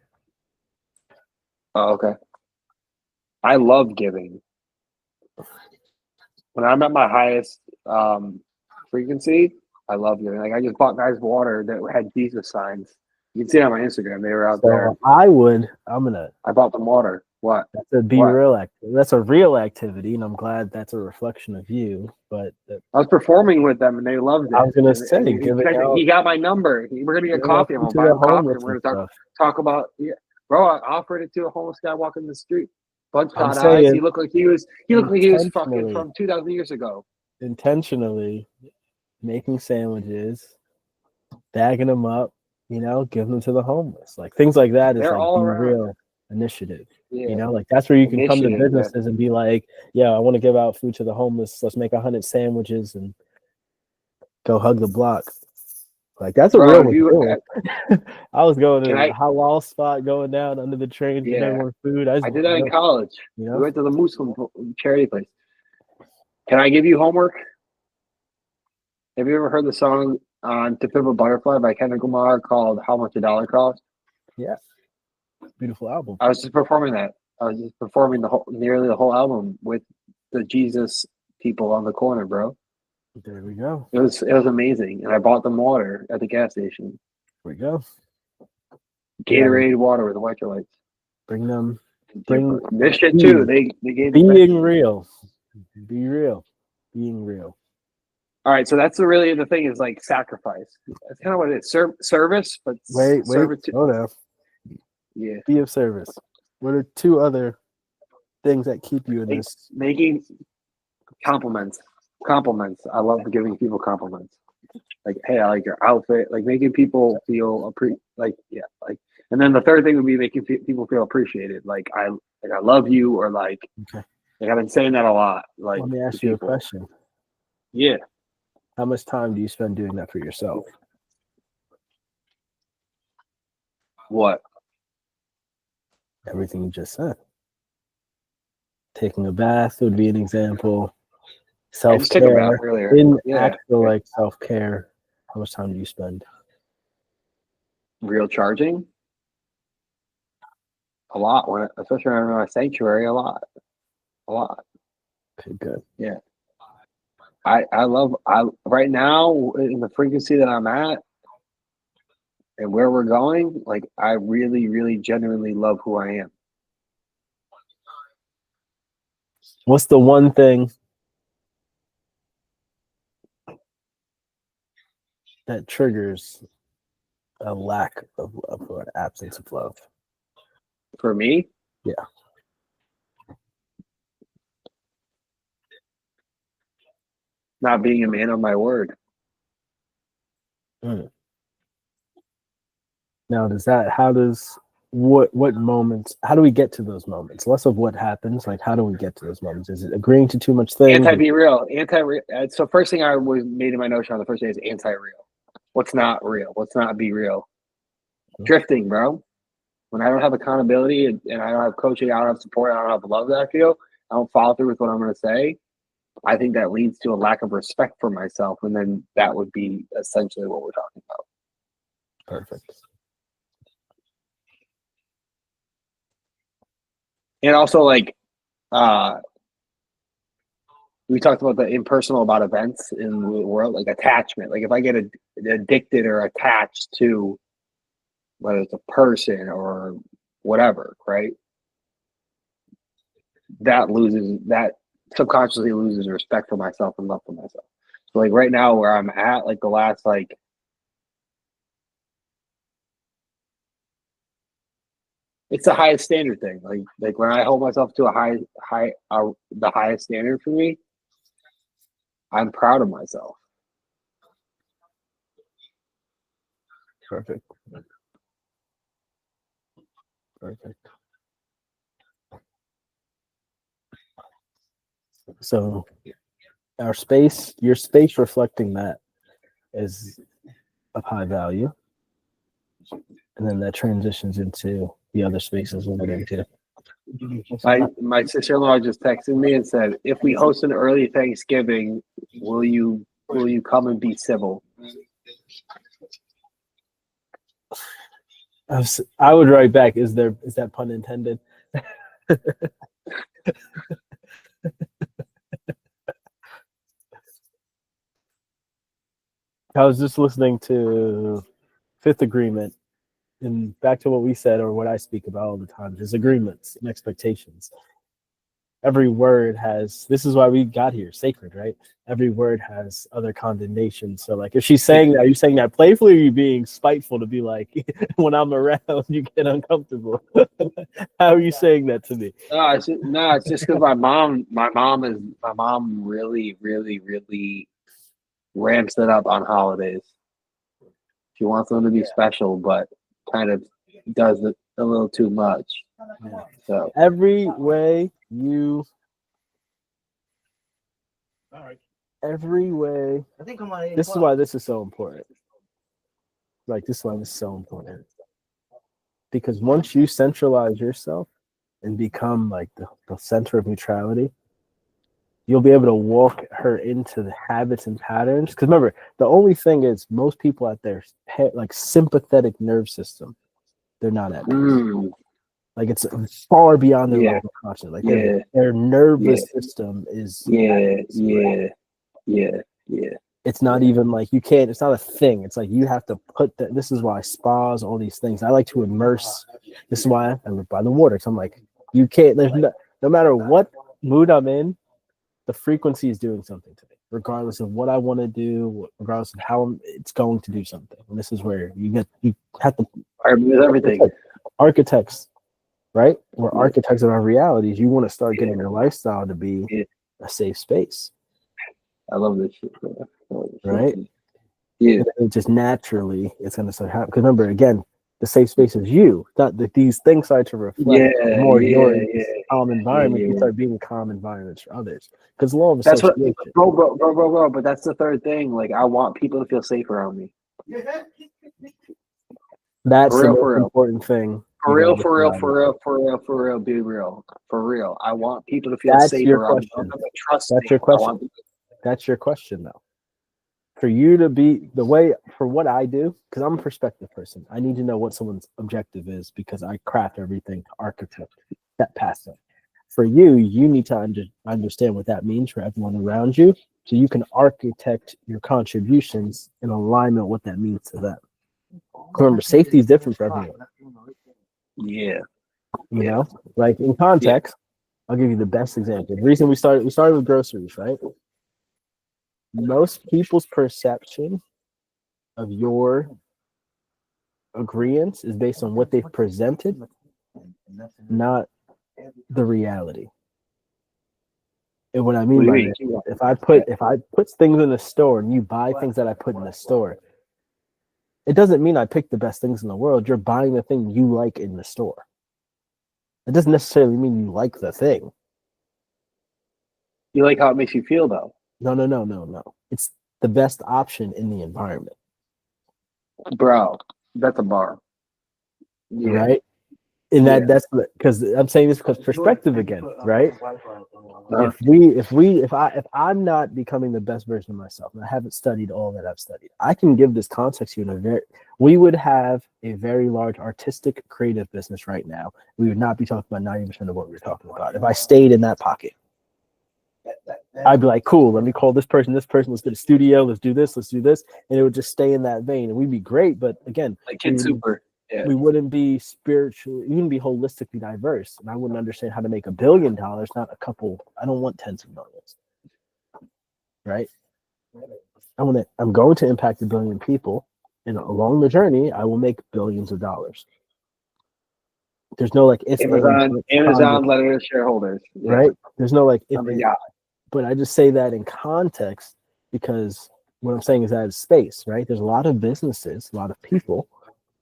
Oh, okay. I love giving. When I'm at my highest frequency, I love giving. Like I just bought guys water that had Jesus signs. You can see it on my Instagram. They were out there. I bought them water. What? That's a real that's a real activity, and I'm glad that's a reflection of you. But I was performing with them, and they loved it. I was gonna say, he got my number. We're gonna get coffee. I'm gonna buy him coffee, and we're gonna talk about. Yeah, bro, I offered it to a homeless guy walking the street. Bloodshot eyes. He looked like he was fucking from 2,000 years ago. Intentionally making sandwiches, bagging them up, giving them to the homeless, like things like that. Is They're like all being around. real initiative. Yeah. Like that's where you can come to businesses and be like, yeah, I want to give out food to the homeless. Let's make 100 sandwiches and go hug the block. Like that's a real one. I was going to a halal spot, going down under the train, giving everyone food. I did that in college. We went to the Muslim charity place. Can I give you homework? Have you ever heard the song on "To Pimp a Butterfly" by Kendrick Lamar called "How Much a Dollar Costs"? Yeah. Beautiful album. I was just performing that. I was just performing nearly the whole album with the Jesus people on the corner, bro. There we go. It was amazing, and I bought them water at the gas station. There we go. Gatorade water with electrolytes. Bring them. Bring this shit too. They gave being real. Be real. Being real. All right, so that's the thing is like sacrifice. That's kind of what it is. Service, but Wait. Hold on. Yeah. Be of service. What are two other things that keep you in this? Making compliments. Compliments. I love giving people compliments. Like, hey, I like your outfit. Like making people feel and then the third thing would be making people feel appreciated. Like I love you, or like I've been saying that a lot. Like, let me ask you a question. Yeah. How much time do you spend doing that for yourself? What? Everything you just said. Taking a bath would be an example. Self-care. Actual like self-care. How much time do you spend? Real charging? A lot. Especially when I'm in my sanctuary, a lot. Okay, good. Yeah. I right now in the frequency that I'm at and where we're going, like I really, really genuinely love who I am. What's the one thing that triggers a lack of love or an absence of love? For me? Yeah. Not being a man of my word. Now, what moments, how do we get to those moments? Less of what happens, like how do we get to those moments? Is it agreeing to too much things? Anti-be-real. So first thing I was made in my notion on the first day is anti-real. What's not real? What's not be real? Drifting, bro. When I don't have accountability and I don't have coaching, I don't have support, I don't have love that I feel, I don't follow through with what I'm going to say, I think that leads to a lack of respect for myself. And then that would be essentially what we're talking about. Perfect. And also, like, we talked about the impersonal about events in the world, like attachment. Like if I get addicted or attached to whether it's a person or whatever, right? That subconsciously loses respect for myself and love for myself. So like right now where I'm at, like the last it's the highest standard thing. Like when I hold myself to the highest standard for me, I'm proud of myself. Perfect. So your space reflecting that is of high value. And then that transitions into the other spaces we'll get into. My sister-in-law just texted me and said, if we host an early Thanksgiving, will you come and be civil? I would write back, is that pun intended? I was just listening to Fifth Agreement, and back to what we said, or what I speak about all the time, is agreements and expectations. Every word has, this is why we got here, sacred, right? Every word has other condemnation. So like if she's saying that, are you saying that playfully, or are you being spiteful to be like, when I'm around, you get uncomfortable? How are you saying that to me? No, it's just because my mom really, really, really ramps it up on holidays. She wants them to be special, but kind of does it a little too much. Yeah. So every way, this is why this is so important. Like this is why this is so important. Because once you centralize yourself and become like the center of neutrality, you'll be able to walk her into the habits and patterns. Because remember, the only thing is most people at their like sympathetic nerve system they're not at peace. Mm. Like it's far beyond their Yeah. level of consciousness. Like Yeah. their nervous system is it's not even like you can't, it's not a thing. It's like you have to put that. This is why spas, all these things. I like to immerse. This is why I live by the water. Because I'm like, you can't, there's no matter what mood I'm in, the frequency is doing something to me, regardless of what I want to do, regardless of how it's going to do something. And this is where you have to everything. Architects, right? We're architects of our realities. You want to start getting your lifestyle to be a safe space. I love this shit, right? Yeah. It just naturally it's going to start happening. Because remember, again, the safe space is you. Not that these things start to reflect more your calm environment. You start being calm environments for others. Because law of association. Bro. But that's the third thing. Like, I want people to feel safe around me. That's the most important thing. For real. Be real. For real. I want people to feel safe around me. Trust That's your question. That's your question, though. For you to be the way, for what I do, because I'm a perspective person, I need to know what someone's objective is because I craft everything to architect that pathway. For you, you need to understand what that means for everyone around you so you can architect your contributions in alignment with what that means to them. Remember, safety is different for everyone. Yeah. You know, like in context, I'll give you the best example. The reason we started with groceries, right? Most people's perception of your agreements is based on what they've presented, not the reality. And what I mean by that, if I put things in the store and you buy things that I put in the store, it doesn't mean I pick the best things in the world. You're buying the thing you like in the store. It doesn't necessarily mean you like the thing. You like how it makes you feel, though. No. It's the best option in the environment. Bro, that's a bar. Yeah. Right? And that's because I'm saying this because perspective again, right? If I'm not becoming the best version of myself, and I haven't studied all that I've studied, I can give this context to you we would have a very large artistic creative business right now. We would not be talking about 90% of what we're talking about. If I stayed in that pocket, I'd be like, cool, let me call this person, let's go to the studio, let's do this, and it would just stay in that vein, and we'd be great. But again, like Kid Super. Yeah. We wouldn't be spiritually, we wouldn't be holistically diverse, and I wouldn't understand how to make $1 billion, not a couple. I don't want tens of millions, right? I'm going to impact 1 billion people, and along the journey, I will make billions of dollars. There's no like if Amazon letter to shareholders, right? There's no like if, but I just say that in context because what I'm saying is that it's space, right? There's a lot of businesses, a lot of people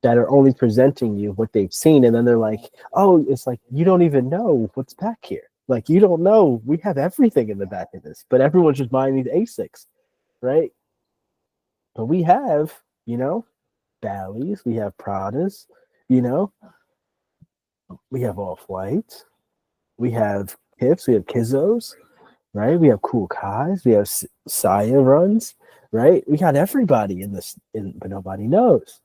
that are only presenting you what they've seen, and then they're like, oh, it's like you don't even know what's back here. Like you don't know we have everything in the back of this, but everyone's just buying these ASICs, right? But we have, Bally's, we have Pradas, we have Off-Whites, we have Kips, we have Kizzos, right? We have Cool Kais, we have Saya runs, right? We got everybody in this, but nobody knows.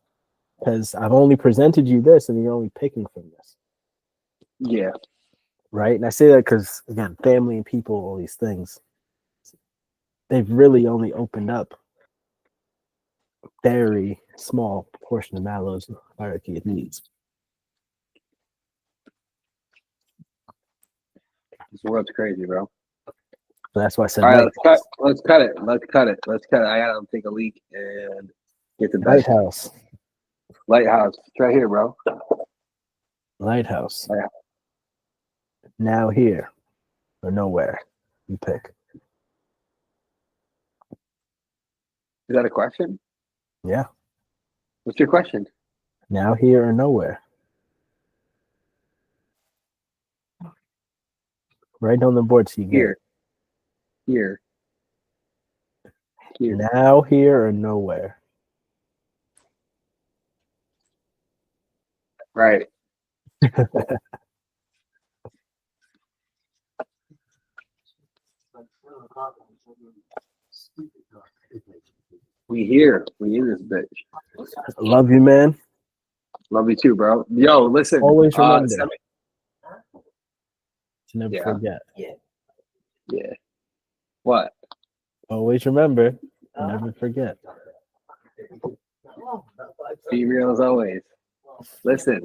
Because I've only presented you this and you're only picking from this. Yeah. Right? And I say that because, again, family and people, all these things, they've really only opened up a very small portion of Maslow's hierarchy of needs. This world's crazy, bro. So that's why I said, all right, let's cut it. I gotta take a leak and get the best. Lighthouse. It's right here, bro. Lighthouse. Now here or nowhere. You pick. Is that a question? Yeah. What's your question? Now here or nowhere. Right on the board so you get it. Here. Now here or nowhere. Right. We here. We in this bitch. Love you, man. Love you too, bro. Yo, listen. Always remember send me- to never Yeah. forget. yeah. What? Always remember to never forget. Be real as always. Listen.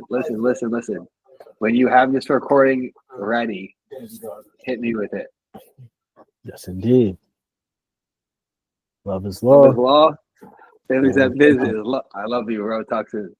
When you have this recording ready, hit me with it. Yes, indeed. Love is Love law. is law. Families Yeah. that business. I love you, bro. Talk soon.